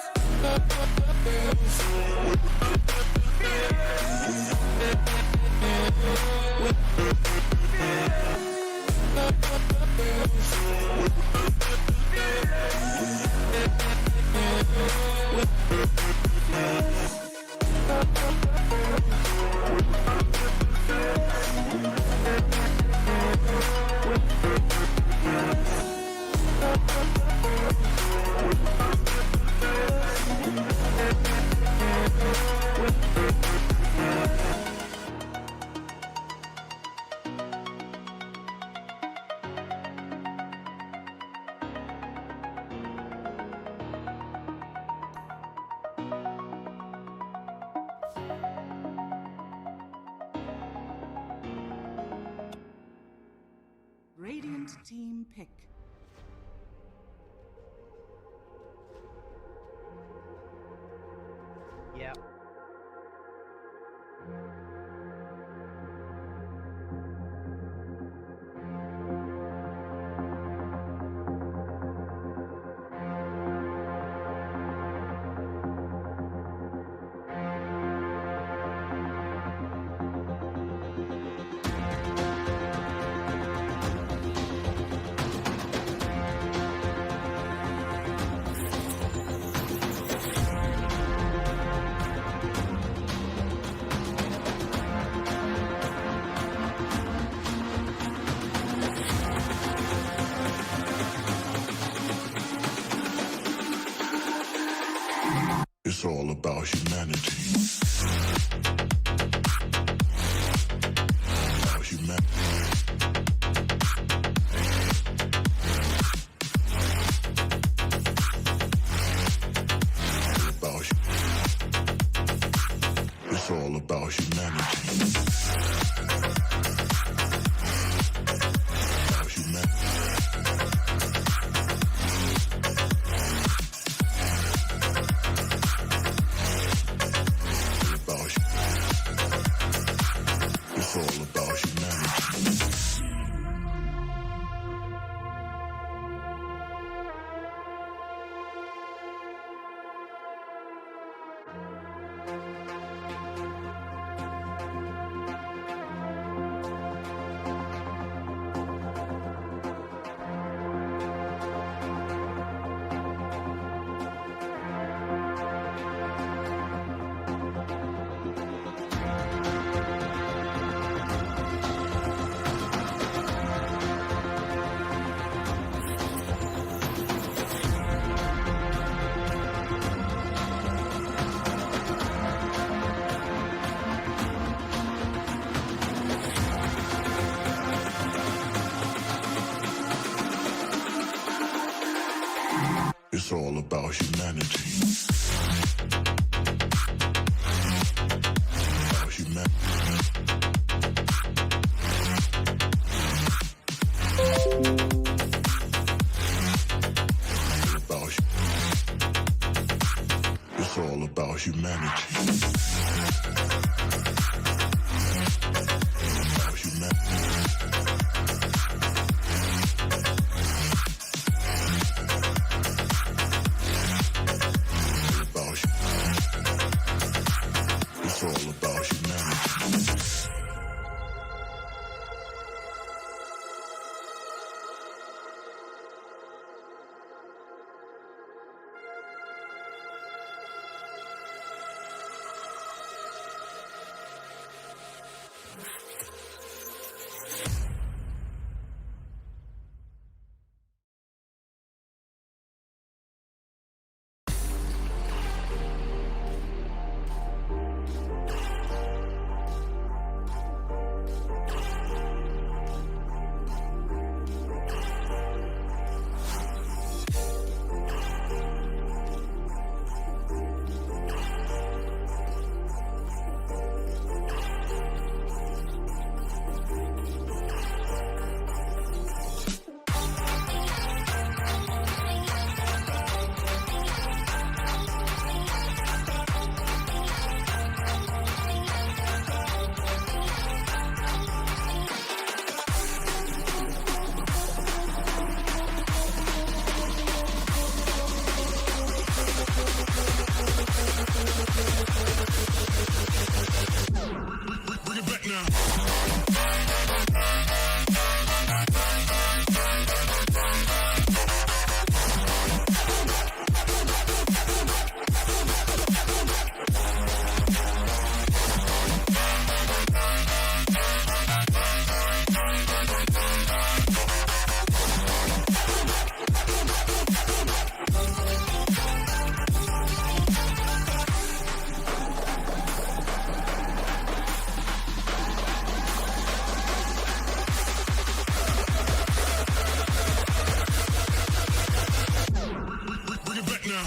team pick. Yeah. It's all about humanity. About humanity. It's all about humanity. About humanity. It's all about humanity. It's all about humanity. About humanity. It's all about humanity. About humanity. It's all about humanity. Bring it back now. Bring it back now.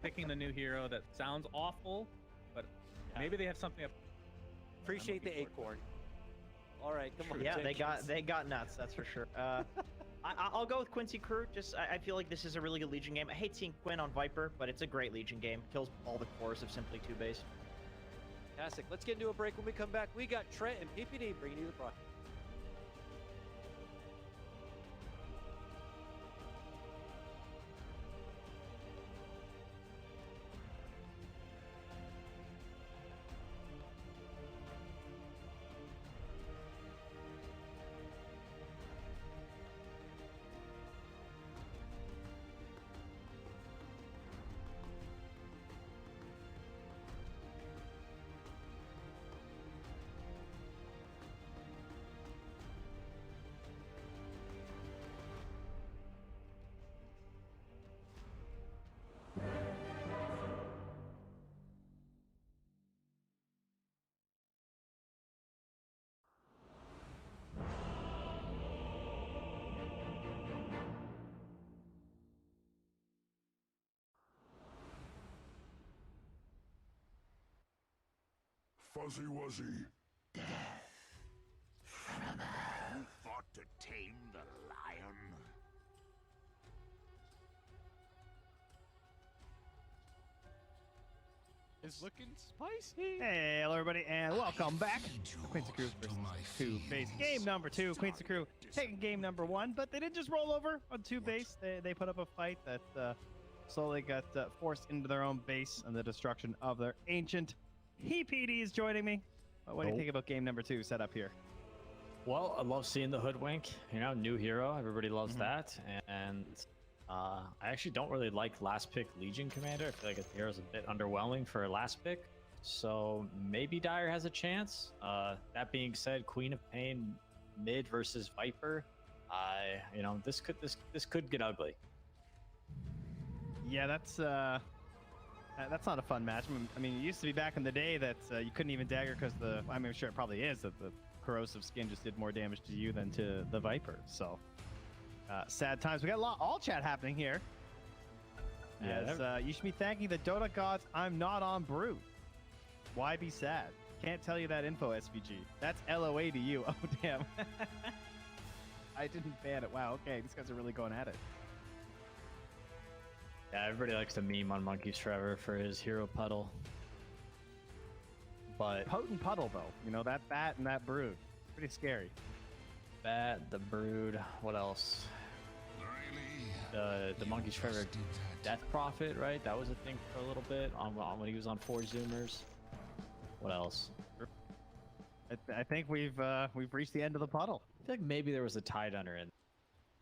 picking the new hero that sounds awful, but maybe they have something up. Appreciate the acorn. All right, come on. Yeah, Jenkins. they got nuts. That's for sure. I'll go with Quincy Crew. Just I feel like this is a really good Legion game. I hate seeing Quinn on Viper, but it's a great Legion game. Kills all the cores of simply 2-base. Fantastic. Let's get into a break. When we come back, we got Trent and PPD bringing you the product. Fuzzy Wuzzy. Who fought to tame the lion? It's looking spicy. Hey, hello everybody, and welcome back to Quincy Crew versus 2-base. Game number 2. Quincy Crew taking game number 1, but they didn't just roll over on 2-base. They put up a fight that slowly got forced into their own base and the destruction of their ancient. PD is joining me. What do you think about game number 2 set up here? Well, I love seeing the hoodwink. You know, new hero. Everybody loves that. And I actually don't really like last pick Legion Commander. I feel like the hero's a bit underwhelming for a last pick. So maybe Dire has a chance. That being said, Queen of Pain mid versus Viper. You know, this could get ugly. Yeah, that's not a fun match. I mean, it used to be back in the day that you couldn't even dagger because I mean, sure, it probably is that the corrosive skin just did more damage to you than to the Viper. So, sad times. We got all chat happening here. Yeah, you should be thanking the Dota gods. I'm not on Brood. Why be sad? Can't tell you that info, SVG. That's LOA to you. Oh, damn. I didn't ban it. Wow, okay. These guys are really going at it. Yeah, everybody likes to meme on Monkeys Forever for his hero puddle. But Potent puddle, though. You know, that bat and that Brood. Pretty scary. Bat, the Brood, what else? The Monkeys Forever Death Prophet, right? That was a thing for a little bit on when he was on 4 Zoomers. What else? I think we've reached the end of the puddle. I feel like maybe there was a Tide Hunter in.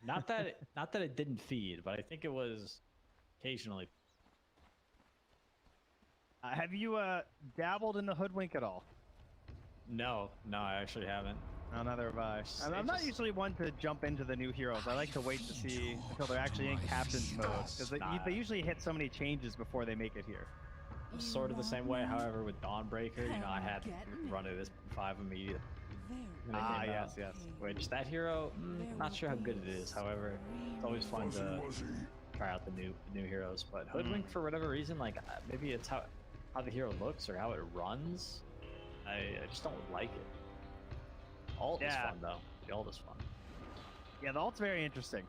Not that it didn't feed, but I think it was occasionally. Have you dabbled in the hoodwink at all? No, I actually haven't. No, neither have I. I'm not usually one to jump into the new heroes. I like to wait to see until they're actually in captain's mode, because they usually hit so many changes before they make it here. Sort of the same way, however, with Dawnbreaker, you know, I had run it as 5 immediately. Yes. Which that hero, not sure how good it is. However, it's always fun to try out the new heroes. But hoodwink, for whatever reason, like maybe it's how the hero looks or how it runs. I just don't like it. Ult is fun though. The ult is fun. Yeah, the ult's very interesting.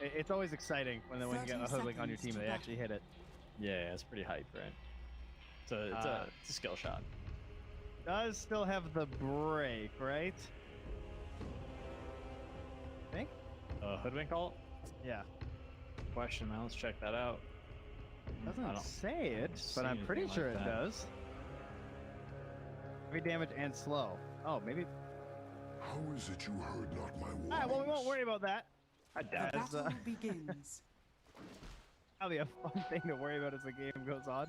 It's always exciting when you get a hoodwink on your team and they actually hit it. Yeah, it's pretty hype, right? So it's a skill shot. Does still have the break, right? I think. Hoodwink ult? Yeah. Question, man. Let's check that out. Doesn't say it, but I'm pretty sure it does. Heavy damage and slow. Oh, maybe. How is it you heard not my warnings? Alright, well, we won't worry about that. The battle begins. That'll be a fun thing to worry about as the game goes on.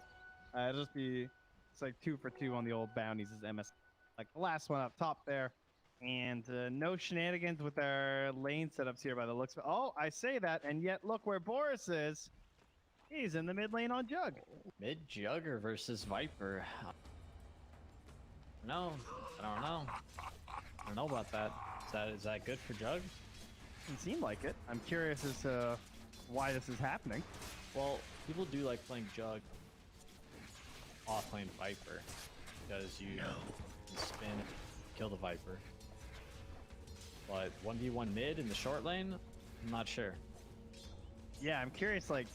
It'll just be, it's like 2 for 2 on the old bounties as MS. Like the last one up top there. And no shenanigans with our lane setups here by the looks of it. Oh, I say that, and yet look where Boris is. He's in the mid lane on Jug. Mid Jugger versus Viper. No, I don't know. I don't know about that. Is that good for Jug? Doesn't seem like it. I'm curious as to why this is happening. Well, People do like playing Jug off lane Viper because you can spin, kill the Viper. But 1v1 mid in the short lane, I'm not sure. Yeah, I'm curious, like,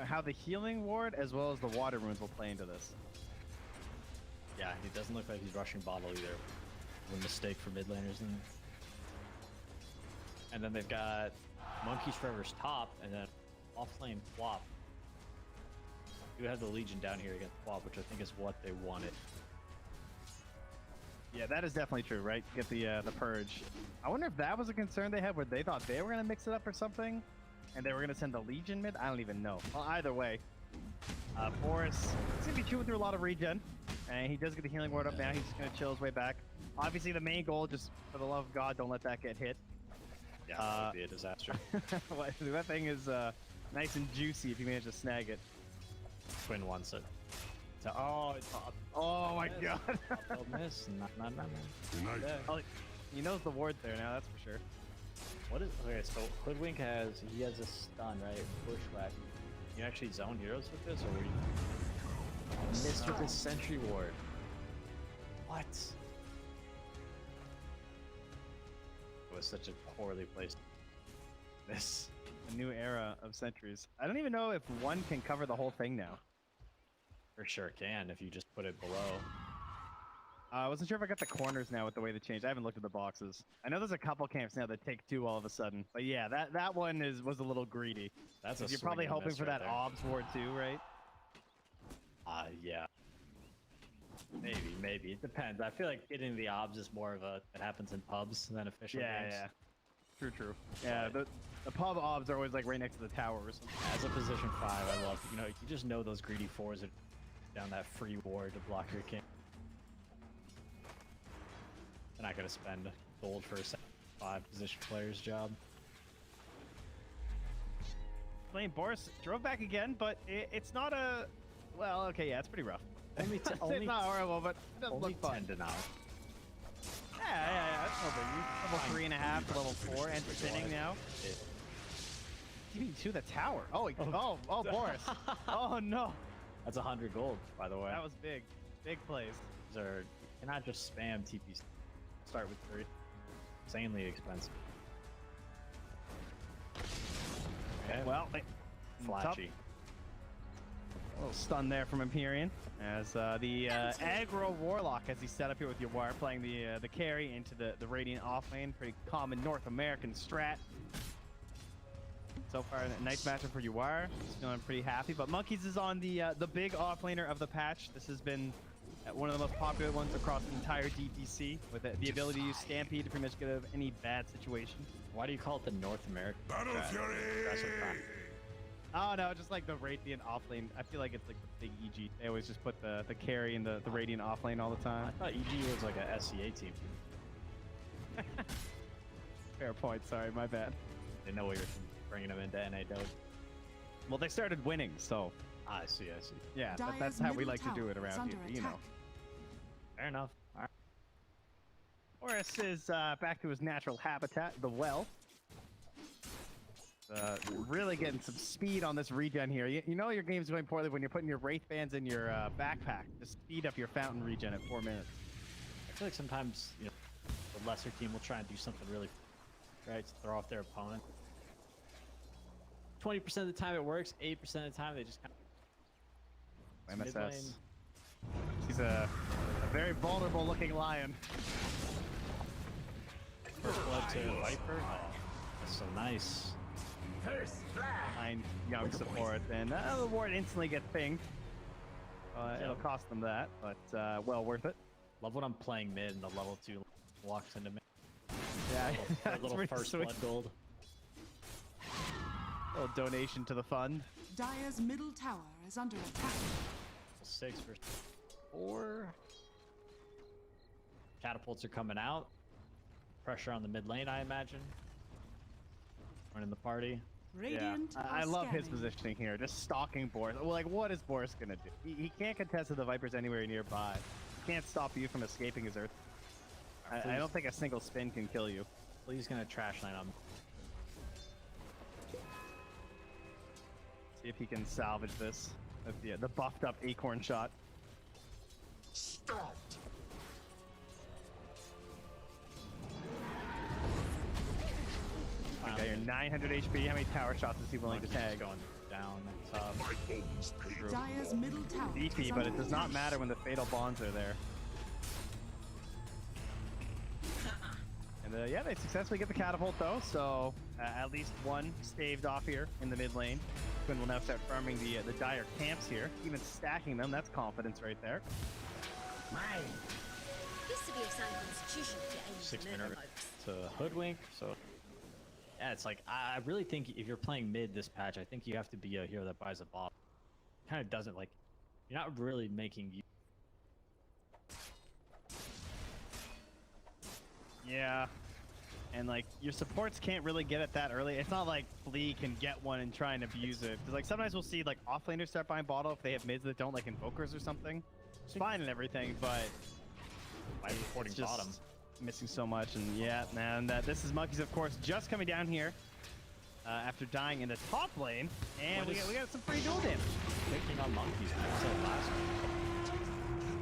how the healing ward as well as the water runes will play into this. Yeah, he doesn't look like he's rushing bottle either. A mistake for mid laners then. And then they've got Monkeys Forever's top, and then off lane Flop. You have the Legion down here against Flop, which I think is what they wanted. Yeah, that is definitely true, right? Get the purge. I wonder if that was a concern they had, where they thought they were gonna mix it up or something, and they were gonna send the Legion mid. I don't even know. Well, either way, boris is gonna be chewing through a lot of regen, and he does get the healing ward up now. He's just gonna chill his way back. Obviously, the main goal, just for the love of God, don't let that get hit. Yeah, that would be a disaster. That thing is nice and juicy if you manage to snag it. Quinn wants it. So, oh my God! Miss. No. Unite. Yeah. Oh, he knows the ward there now, that's for sure. What is okay? So Hoodwink has a stun, right? Bushwhack. You actually zone heroes with this, or were you missed with his sentry ward? What? It was such a poorly placed. This A new era of sentries. I don't even know if one can cover the whole thing now. for sure can if you just put it below. I wasn't sure if I got the corners now with the way they changed. I haven't looked at the boxes. I know there's a couple camps now that take 2 all of a sudden. But yeah, that one was a little greedy. That's a you're probably swing and a hoping miss for right that there. OBS ward too, right? Yeah. Maybe. It depends. I feel like getting the OBS is more of a, it happens in pubs than official games. Yeah. True. Yeah, the pub OBS are always like right next to the towers. As a position 5, I love, you just know those greedy 4s are down that free ward to block your king. They're not gonna spend gold for a 5 position player's job. Playing Boris drove back again, but it's not a... Well, okay, yeah, it's pretty rough. Only it's not horrible, but it doesn't only look fun. 10 to 9. Yeah, that's no biggie. Level 3.5 to level 4, and spinning now. TV2 the tower. Oh, Boris. Oh no. That's 100 gold, by the way. That was big. Big plays. These are, you cannot just spam TP. Start with 3. Insanely expensive. Okay. Well, Flashy. A little stun there from empyreaN as the aggro warlock as he's set up here with YawaR playing the carry into the radiant off lane. Pretty common North American strat. So far, a nice matchup for YawaR. He's feeling pretty happy. But Monkeys is on the big off laner of the patch. This has been one of the most popular ones across the entire DPC, with the ability to use Stampede to pretty much get out of any bad situation. Why do you call it the North American Battle strat? Fury! That's what crap. Oh no, just like the Radiant off lane. I feel like it's like the big EG. They always just put the carry in the Radiant off lane all the I time. thought EG was like a SCA team. Fair point, sorry, my bad. Didn't know we were bringing them into NA Dota. Well, they started winning, so I see. yeah, Dire's that's how we middle like to do it tower is around under here, you know. attack. Fair enough. All right. Boris is back to his natural habitat, the well. Really getting some speed on this regen here. You know your game's going poorly when you're putting your Wraith Bands in your backpack to speed up your fountain regen at 4 minutes. I feel like sometimes the lesser team will try and do something really right to throw off their opponent. 20% of the time it works. 8% of the time they just kind of MSS. He's a very vulnerable looking lion. first blood to Viper. Oh, that's so nice. Fine young support, and the ward instantly gets pinged. It'll cost them that, but well worth it. Love when I'm playing mid and the level 2 walks into mid. Yeah, A that's little pretty first sweet. blood gold. Little donation to the fund. Dire's middle tower is under attack. 6 versus 4. Catapults are coming out. Pressure on the mid lane, I imagine. Running the party. Radiant Yeah, are I love his scanning. positioning here. Just stalking Boris. Well, like, what is Boris gonna do? He can't contest with the Vipers anywhere nearby. He can't stop you from escaping his Earth. I don't think a single spin can kill you. Please gonna trash line him. See if he can salvage this with the buffed up acorn shot. Stop! Okay, you're 900 HP. How many tower shots is he willing to tag? Going down. Top. My bones pay. Dire's middle tower Beefy, is but it under does not attack. matter when the fatal bonds are there. And yeah, they successfully get the catapult though, so at least one staved off here in the mid lane. Quinn will now start farming the dire camps here, even stacking them. That's confidence right there. Used to be a sound constitution to aim 6 to murder minute folks. to hoodwink. So yeah, it's like I really think if you're playing mid this patch, I think you have to be a hero that buys a buff. Kind of doesn't like you're not really making you. Yeah, and like your supports can't really get it that early. It's not like Flea can get one and try and abuse it. Cause like sometimes we'll see like offlaners start buying bottle if they have mids that don't like invokers or something. It's fine and everything, but By supporting it's just bottom. missing so much. And yeah, man, this is Monkeys of course just coming down here after dying in the top lane, and we got some free duel damage. Picking on monkeys, man. I said last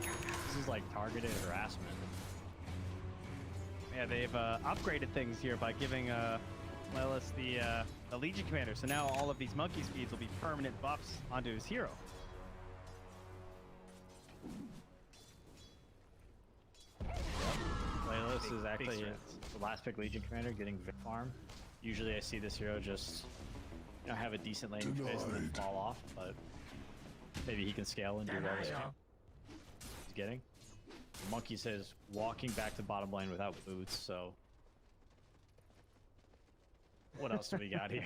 week. This is like targeted harassment. Yeah, they've upgraded things here by giving Lelis the Legion Commander. So now all of these monkey speeds will be permanent buffs onto his hero. Lelis is Big actually strengths. the last pick Legion Commander getting Vic farm. Usually I see this hero just have a decent laning phase and then fall off, but maybe he can scale and do well this game. He's getting. Monkey says walking back to bottom lane without boots, so what else do we got here?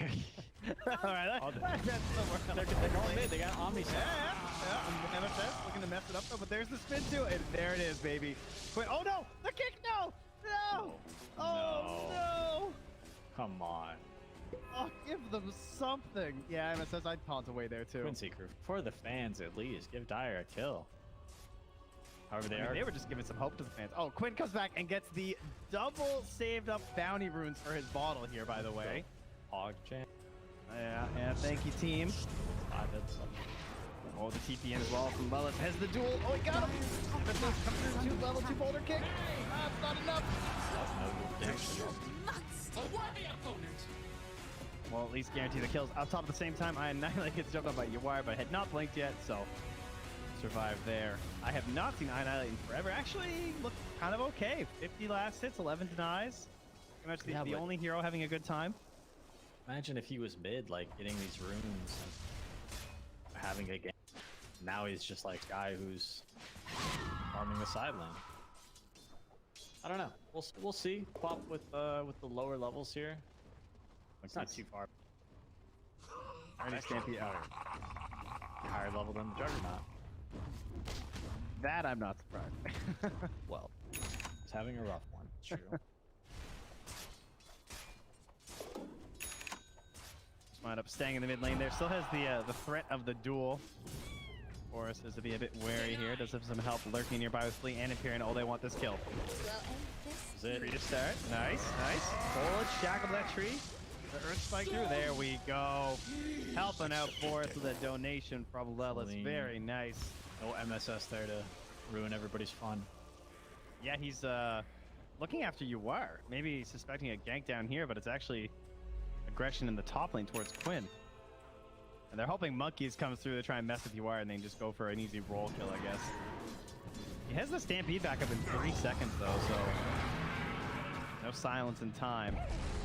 Alright, They're going mid, they got Omni set. Yeah. MFS looking to mess it up though, but there's the spin too, and there it is, baby. Quinn, oh no! The kick, no! No! Oh no! Come on. Oh, give them something. Yeah, MSS, I'd taunt away there too. Quincy crew. For the fans at least, give Dire a kill. However, They were just giving some hope to the fans. Oh, Quinn comes back and gets the double saved up bounty runes for his bottle here, by the way. Hog champ. Yeah, thank you, team. Oh, the TP in as well from Lelis has the duel. Oh, he got him! MSS comes through, level 2 boulder kick. That's not enough. Well, at least guarantee the kills. Up top at the same time, iAnnihilate gets jumped up by YawaR, but had not blinked yet, so survive there. I have not seen iAnnihilate in forever. Actually, looked kind of okay. 50 last hits, 11 denies. Pretty much the only hero having a good time. Imagine if he was mid, like getting these runes and having a game. Now he's just like guy who's farming the side lane. I don't know. We'll see. Pop with the lower levels here. It's not too far. Already Stampede out. Higher level than the Juggernaut. That I'm not surprised. Well, he's having a rough one. It's true. Just wind up staying in the mid lane there. Still has the threat of the duel. Boris is to be a bit wary here. Does have some help lurking nearby with Flea and empyreaN. Oh, they want this kill. Is it? Tree to start. Nice. Foliage, shackle that tree. The earth spike through. There we go. Helping out Boris with a donation from Lelis. Clean. Very nice. No MSS there to ruin everybody's fun. Yeah, he's looking after YawaR. Maybe suspecting a gank down here, but it's actually aggression in the top lane towards Quinn. And they're hoping Monkeys comes through to try and mess with YawaR and then just go for an easy roll kill, I guess. He has the Stampede back up in 3 seconds though, so no silence in time.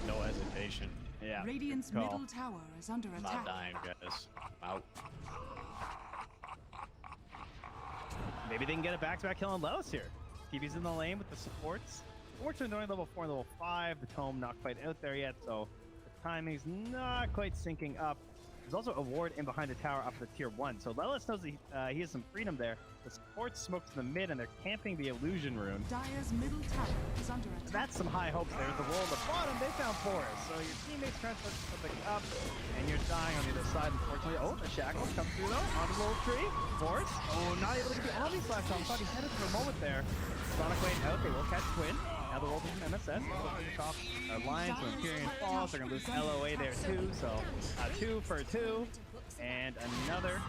No hesitation. Yeah. Radiant's good call. middle tower is under I'm attack. not dying, guys. I'm out. Maybe they can get a back-to-back kill on Lelis here. TB's in the lane with the supports. Fortunately, they're only level 4 and level 5. The tome not quite out there yet, so the timing's not quite syncing up. There's also a ward in behind the tower up to tier 1. So Lelis knows he has some freedom there. The supports smoke to the mid, and they're camping the illusion rune. Dire's middle tower is under attack. That's some high hopes there. The roll at the bottom, they found Boris. So your teammates transfer something up, and you're dying on the other side, unfortunately. Oh, the shackles come through though. On the roll tree. Boris. Oh, not able to get the Omni Slash on. Thought he headed for a moment there. Sonic Wave out. They will catch Quinn. Now the roll from MSS. Looking to top lines when empyreaN falls. They're going to lose LOA there too. So 2 for 2. And another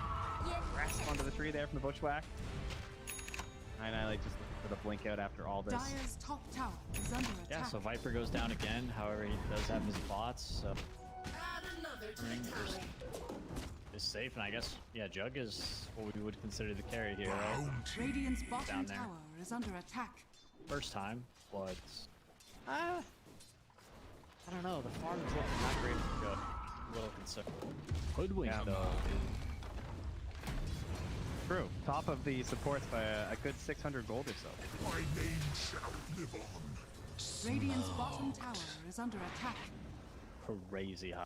grasp onto the tree there from the bushwhack. iAnnihilate just looking for the blink out after all this. Dire's top tower is under attack. Yeah, so Viper goes down again. However, he does have his bots, so is safe. And I guess, yeah, Jug is what we would consider the carry here, right? Radiant's Down bottom there. tower is under attack. First time, but I don't know. The farm is looking not great for Jug. A little concerned. Hoodwink though. True. Top of the supports by a good 600 gold or so. My name shall live on. Radiant's bottom tower is under attack. Crazy high.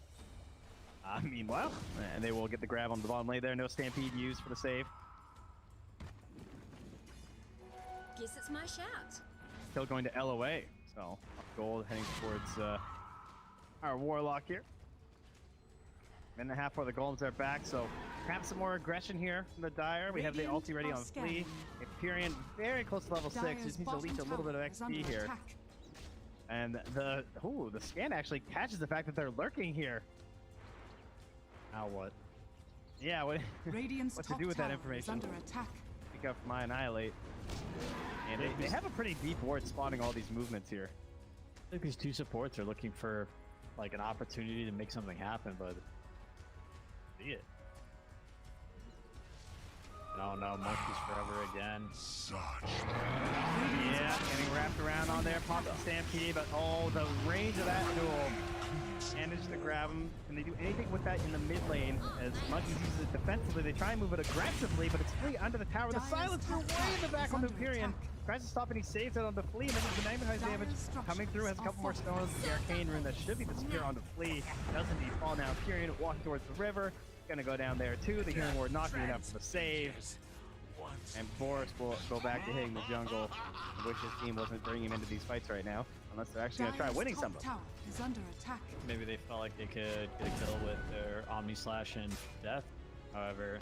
Meanwhile, and they will get the grab on the bottom lane there. No stampede used for the save. Guess it's my shout. Still going to LOA. So, gold heading towards our Warlock here. Minute and a half before the golems are back, so perhaps some more aggression here from the Dire. We have the ulti ready on Flea. empyreaN very close to level 6. Just needs to leech a little bit of XP here. And the scan actually catches the fact that they're lurking here. Now what? Yeah, what to do with that information? Under attack. Pick up from iAnnihilate. And they have a pretty deep ward spawning all these movements here. I think these two supports are looking for like an opportunity to make something happen, but see it. No, monkeys forever again. Yeah, getting wrapped around on there, pops the stampede, but the range of that duel. Managed to grab him. Can they do anything with that in the mid lane? As Monkeys uses it defensively, they try and move it aggressively, but it's Flea under the tower. The silencer way in the back on the empyreaN. Tries to stop and he saves it on the Flea, and then the magnetized damage coming through, has a couple more stones. The arcane rune that should be the spear on the Flea. Does indeed fall now. empyreaN walking towards the river. Gonna go down there too. The healing ward not being enough for the save. And Boris will go back to hitting the jungle. I wish his team wasn't bringing him into these fights right now. Unless they're actually going to try winning some of them. Tower is under attack. Maybe they felt like they could get a kill with their Omni Slash and Death. However,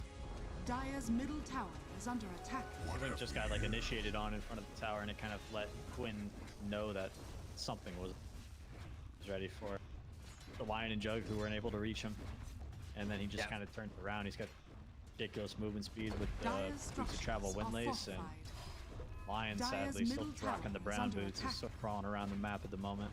Dire's middle tower is under attack. Quinn just got like initiated on in front of the tower, and it kind of let Quinn know that something was ready for the Lion and Jug, who weren't able to reach him. And then he just kind of turned around. He's got ridiculous movement speed with boots of travel windlace, and Lion sadly still rocking the brown boots. He's still crawling around the map at the moment.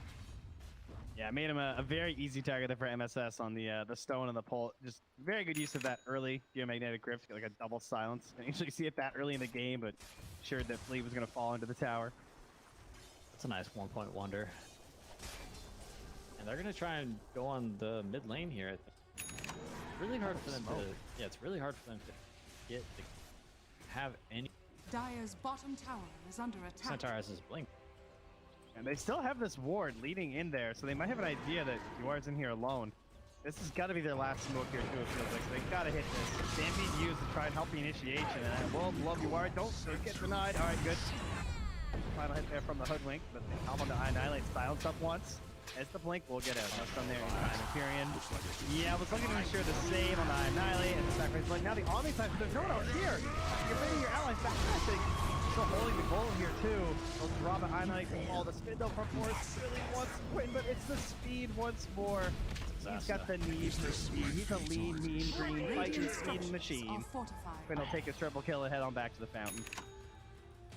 Yeah, made him a very easy target there for MSS on the stone and the pole. Just very good use of that early geomagnetic grift, like a double silence. And usually you see it that early in the game, but sure that Flea was going to fall into the tower. That's a nice 1-point wonder. And they're going to try and go on the mid lane here, I think. Really hard for them to, it's really hard for them to have any. Dire's bottom tower is under attack. Centaur has his blink. And they still have this ward leading in there, so they might have an idea that YawaR's in here alone. This has got to be their last smoke here too, it feels like. So they got to hit this. Stampede used to try and help the initiation, and I will love YawaR. Don't get denied. All right, good. Final hit there from the hoodwink, but they come on to iAnnihilate, silence up once. As the blink will get out. No stun there in time. empyreaN. Yeah, I was looking to ensure the save on the iAnnihilate and the sacrifice. Like now the Omni time, there's no one else here. You're bringing your allies back. I think still holding the goal here too. They'll drop an iAnnihilate from all the spin though. Force really wants to win, but it's the speed once more. He's got the need for speed. He's a lean, mean, green, fighting, speeding machine. Quinn will take his triple kill and head on back to the fountain.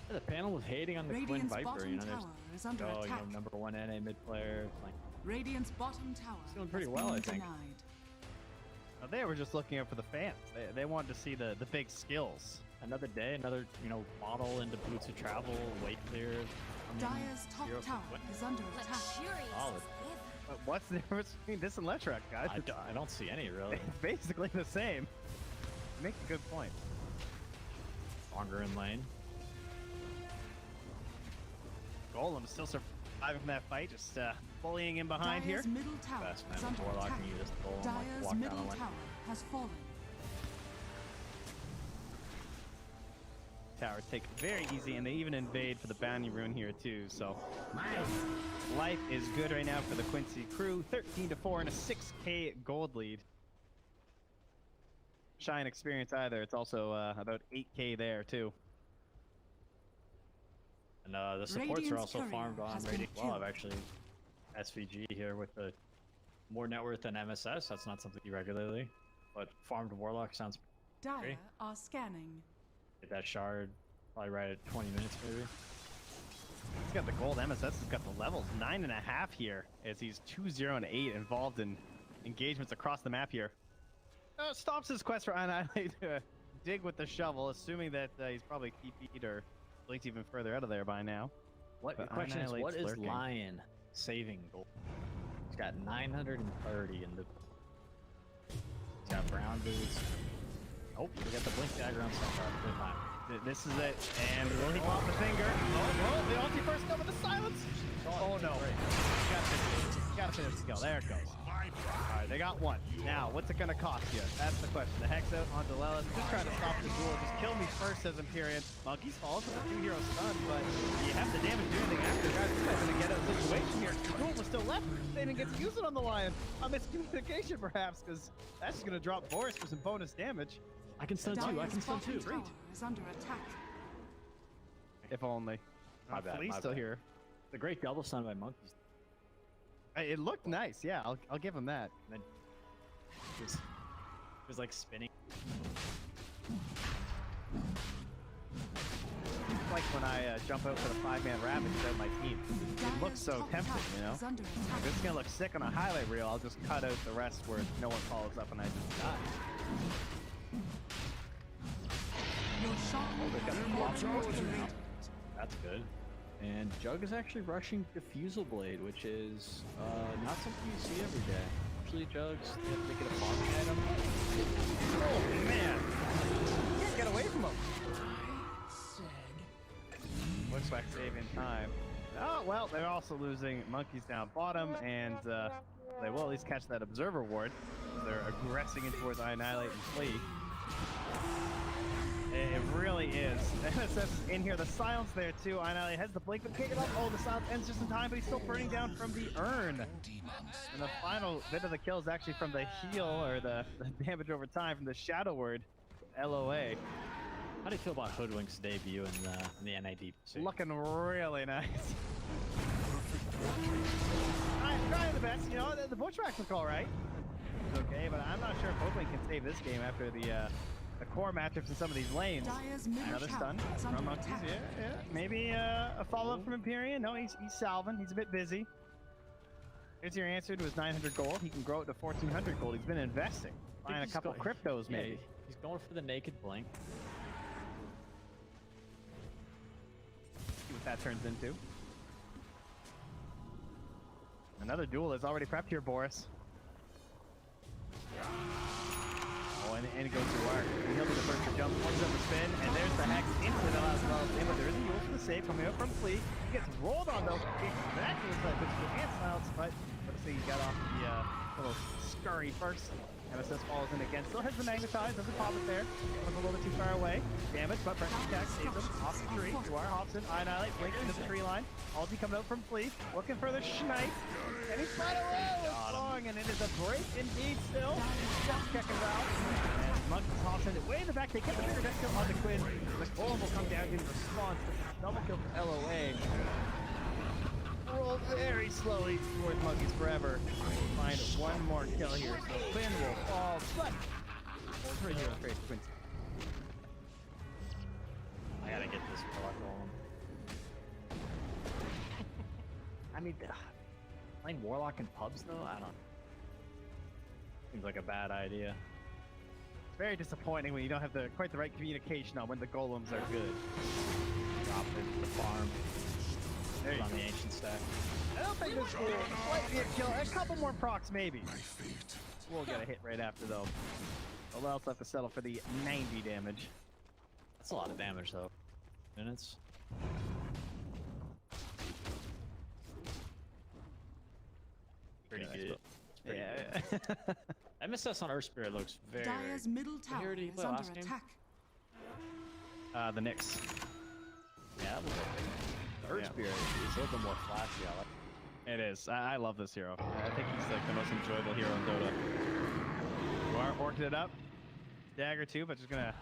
The panel was hating on the Quinn Viper, you know, is under attack. Number 1 NA mid player. Like, Radiant's bottom tower he's doing pretty well, I think. Now, they were just looking out for the fans. They wanted to see the big skills. Another day, another, model into boots of travel, weight clear. Dire's top tower is under attack. Solid. But what's the difference between this and Letrek, guys? I don't see any, really. It's basically the same. You make a good point. Longer in lane. Golem still surviving from that fight, just bullying in behind Dire's here. middle tower Best is man under Warlock, attack. and you just Golem, Dire's walk middle down the lane. tower has fallen. Towers take it very easy, and they even invade for the bounty rune here too. So life is good right now for the Quincy crew. 13-4 and a 6K gold lead. Shine experience either. It's also about 8K there too. And the supports are also farmed on Radiant. Well, I've actually SVG here with the more net worth than MSS. That's not something you regularly But farmed Warlock sounds Dire are scanning. get that shard probably right at 20 minutes maybe. He's got the gold. MSS has got the levels 9.5 here as he's 2-0 and 8 involved in engagements across the map here. Stops his quest for iAnnihilate to dig with the shovel, assuming that he's probably TP'd or blinked even further out of there by now. The question is, what is Lion saving gold? He's got 930 in the. He's got brown boots. Oh, we got the blink dagger on some time. This is it, and will he pop the finger? Oh, the ulti first kill with the silence! Oh no. Gotta finish the kill. There it goes. Alright, they got one. Now, what's it gonna cost you? That's the question. The Hex out onto Lelis. Just trying to stop the duel. Just kill me first, says empyreaN. Monkeys falls with a 2-hero stun, but you have the damage do anything after. Guys, this guy's gonna get out of the situation here. The duel was still left. They didn't get to use it on the Lion. A miscommunication, perhaps, because that's just gonna drop Boris for some bonus damage. I can stun too. I can stun too. Tower is under attack. If only. My bad. Flea's still here. The great double stun by monkeys. It looked nice. Yeah, I'll give him that. And then it was like spinning. It's like when I jump out for the 5-man ravage without my team. It looks so tempting, you know? If it's gonna look sick on a highlight reel, I'll just cut out the rest where no one follows up and I just die. Your shard That's good. And Jug is actually rushing Diffusal Blade, which is not something you see every day. Usually Jugs, they have to make it a farming item. Oh man! You can't get away from him! Looks like saving time. Oh, well, they're also losing monkeys down bottom, and they will at least catch that Observer ward. They're aggressing in towards iAnnihilate and Flee. It really is. MSS is in here. The silence there too. iAnnihilate has the blink, but kick it up. Oh, the silence ends just in time, but he's still burning down from the urn. And the final bit of the kill is actually from the heal, or the damage over time from the Shadow Word, LOA. How do you feel about Hoodwink's debut in the NID? Looking really nice. Trying the best. You know, the Bushwhack look all right. It's okay, but I'm not sure if Hoodwink can save this game after the core matchups in some of these lanes. Another stun from monkeys. Yeah. Maybe a follow-up from empyreaN. No, he's salving. He's a bit busy. Here's your answer to his 900 gold. He can grow it to 1400 gold. He's been investing. Buying a couple cryptos, maybe. He's going for the naked blink. See what that turns into. Another duel is already prepped here, Boris. Oh, and it goes to YawaR. He'll do the first jump, once up the spin, and there's the Hex into the last level. But there is a use for the save coming out from Flee. He gets rolled on though. Exactly as that bitch with hand silence, but let's see, he got off the little scurry first. MSS falls in again. Still has the magnetize, doesn't pop it there. Was a little bit too far away. Damage, but pressure attack saves him. Off the tree. YawaR hops in. iAnnihilate blinks into the tree line. Ulti coming out from Flee. Looking for the Schneid. And he's flat away with Song, and it is a break indeed still. Just checking it out. And Monkeys hops in it way in the back. They get the bigger death kill onto Quinn. The Golem will come down in response to the double kill from LOA. Roll very slowly towards Monkeys forever. Find one more kill here, so Quinn will fall, but pretty hero straight to Quincy. I gotta get this Warlock rolling. I mean, playing Warlock in pubs though, I don't. Seems like a bad idea. It's very disappointing when you don't have quite the right communication on when the golems are good. Drop into the farm. There you on go. the ancient stack. I don't think this will quite be a kill. A couple more procs, maybe. We'll get a hit right after, though. We'll also have to settle for the 90 damage. That's a lot of damage, though. Minutes. Pretty good. Yeah. MSS on Earth Spirit looks very. Dire's middle tower did he is play under last game? attack. The Knicks. Yeah, that looks okay. The Earth Spirit is a little bit more flashy. I like. It is. I love this hero. I think he's like the most enjoyable hero in Dota. YawaR orked it up. Dagger too, but just gonna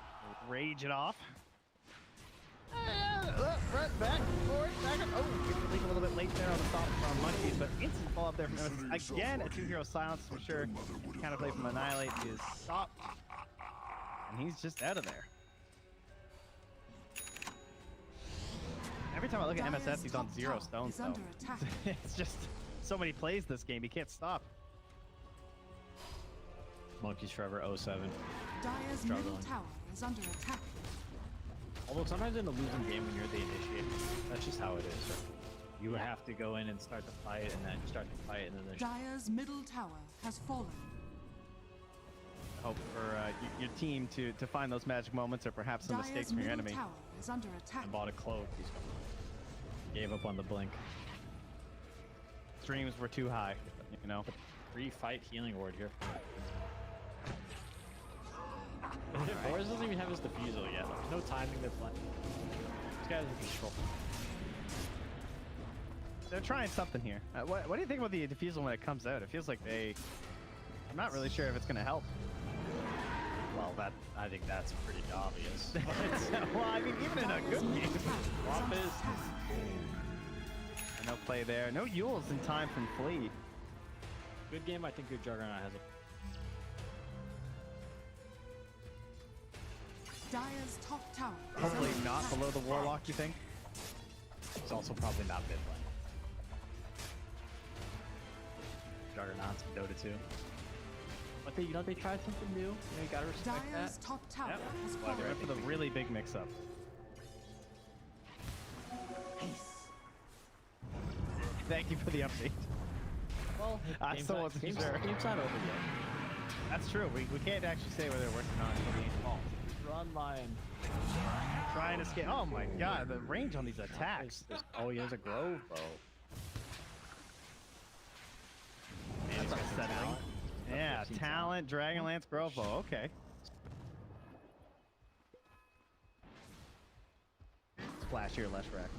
rage it off. Front, back, forward, back. Oh, gets the leap a little bit late there on the stop from Monkeys, but instant follow up there from MSS. Again, a 2-hero silence for sure. Counterplay from Annihilate is stopped. And he's just out of there. Every time I look at MSS, he's on 0 stones though. It's just so many plays this game, he can't stop. Monkeys Forever 07. Dire's middle tower is under attack. Although sometimes in a losing game when you're the initiator, that's just how it is. You have to go in and start the fight, and then you start the fight, and then there's... Dire's middle tower has fallen. I hope for your team to find those magic moments or perhaps some mistakes from your enemy. Tower is under attack. I bought a cloak. Gave up on the blink. Streams were too high, you know. Free fight healing ward here. Boris doesn't even have his defusal yet. Like, no timing to play. This guy's in control. They're trying something here. What do you think about the defusal when it comes out? It feels like they... I'm not really sure if it's going to help. Well, I think that's pretty obvious. Well, I mean, even in a good game. Swamp is... No play there. No Yules in time from Flea. Good game, I think your Juggernaut has a... Dire's top tower. Hopefully not below the Warlock, you think? It's also probably not mid lane. Juggernauts in Dota 2. But they tried something new. You gotta respect Dire's that. top tower has Well, fallen. they're for the really big mix-up. Thank you for the update. Well, I still wasn't sure. Game's not over yet. That's true. We can't actually say whether it works or not until the game's called. Run, Lion. Trying to escape. Oh my god, the range on these attacks. Oh, he has a Grove bow. That's upsetting. Yeah, talent, Dragonlance, Grove bow. Okay. Splash here, less rack.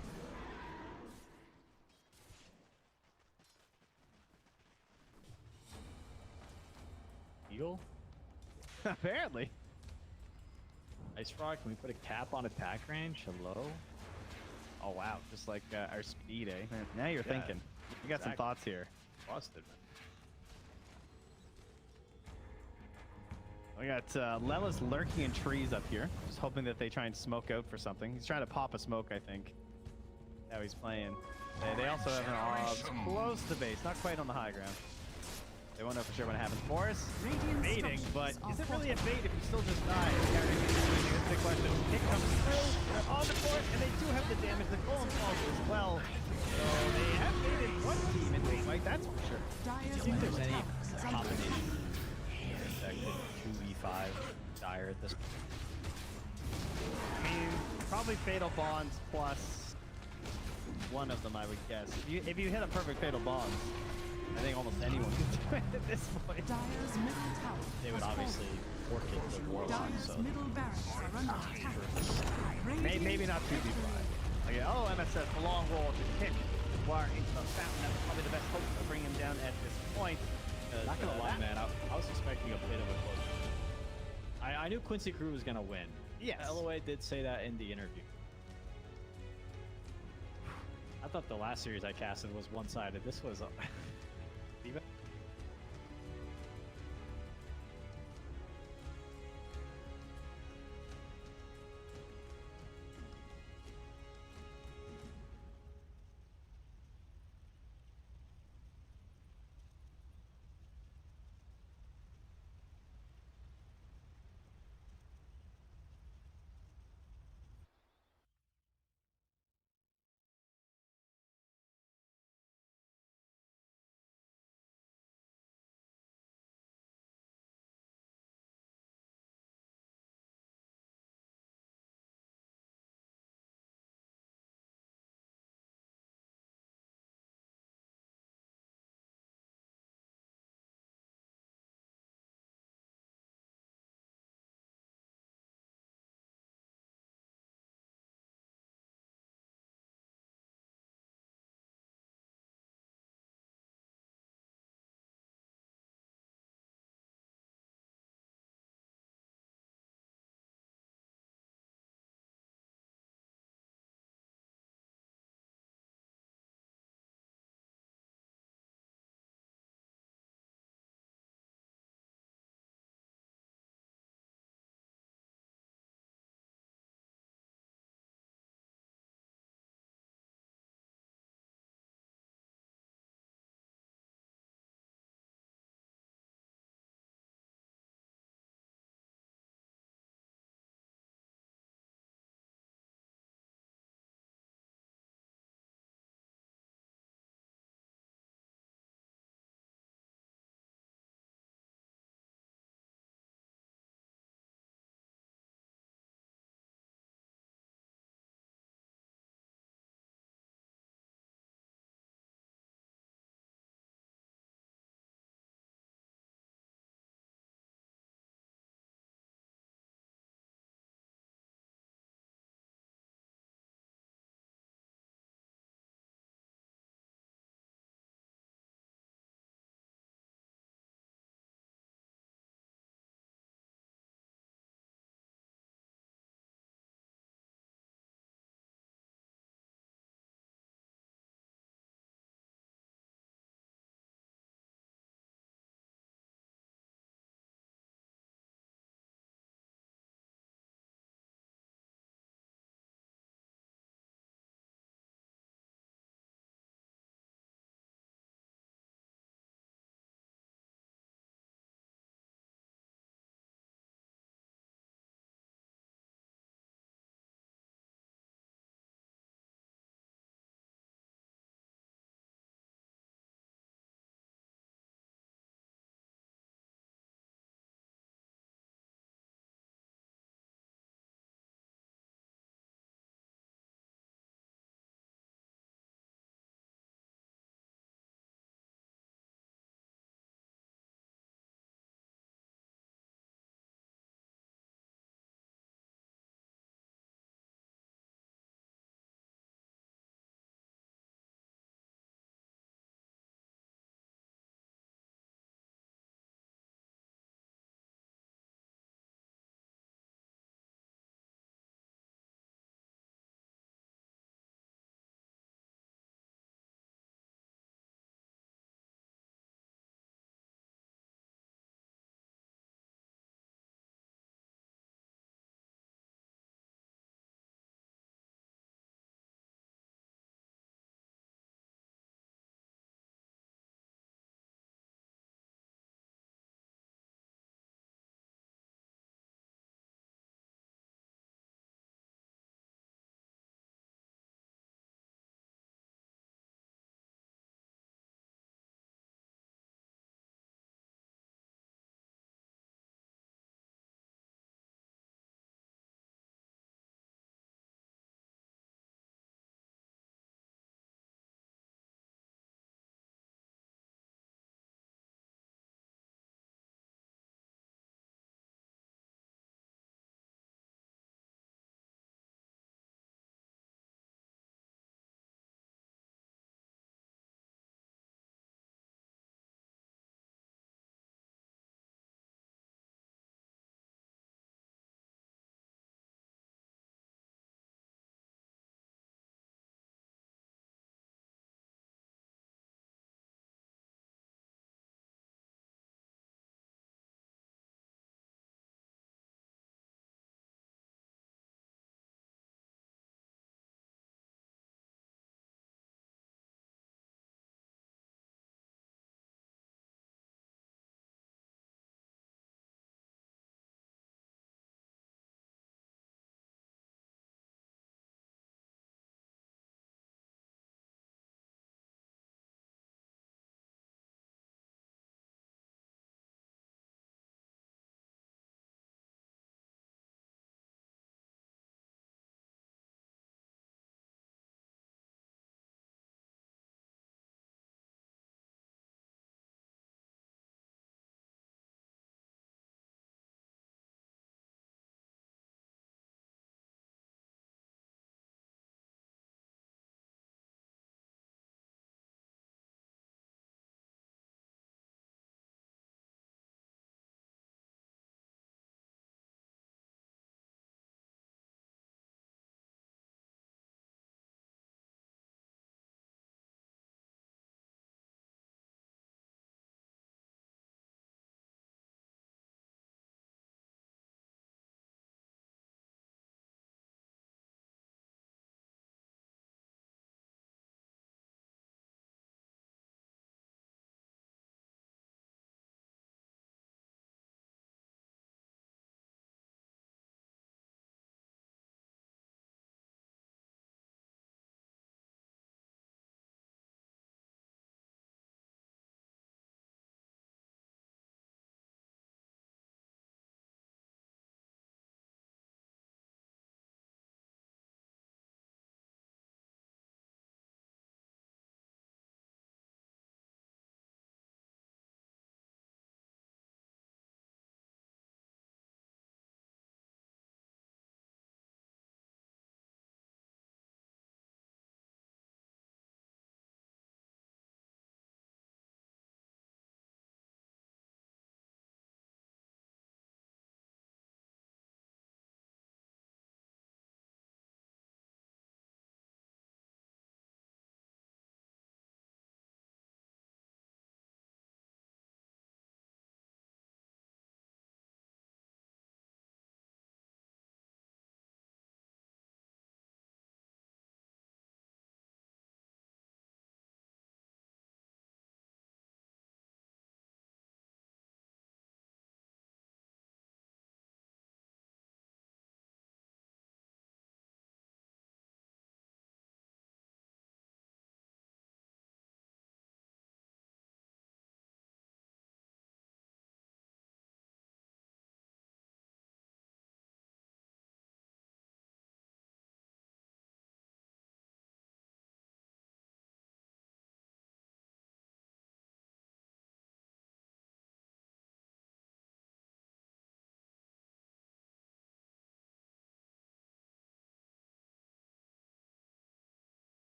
Eagle? Apparently. Ice Rock, can we put a cap on attack range? Hello? Oh wow, just like our speed, eh? Now you're thinking. You got some thoughts here. Busted, man. We got Lelis lurking in trees up here, just hoping that they try and smoke out for something. He's trying to pop a smoke, I think. How he's playing. They also have an orb close to base, not quite on the high ground. They won't know for sure when it happens. Boris, baiting, but is it really a bait if you still just die? That's the question. Kick comes through, they're on the Boris, and they do have the damage. The golem falls as well. So they have baited one team in this fight, that's for sure. Do you think there's any combination that could 2v5 Dire at this point? I mean, probably Fatal Bonds plus one of them, I would guess. If you hit a perfect Fatal Bonds, I think almost anyone can do it at this point. Dire's middle tower. They would obviously fork it with Warlock, Dire's so... middle barracks are under attack. Maybe not 2v5. Like, oh, MSS, the long roll to kick YawaR into the fountain. That's probably the best hope to bring him down at this point. Not gonna lie, man, I was expecting a bit of a close. I knew Quincy Crew was gonna win. Yes. LOA did say that in the interview. I thought the last series I casted was one-sided. This was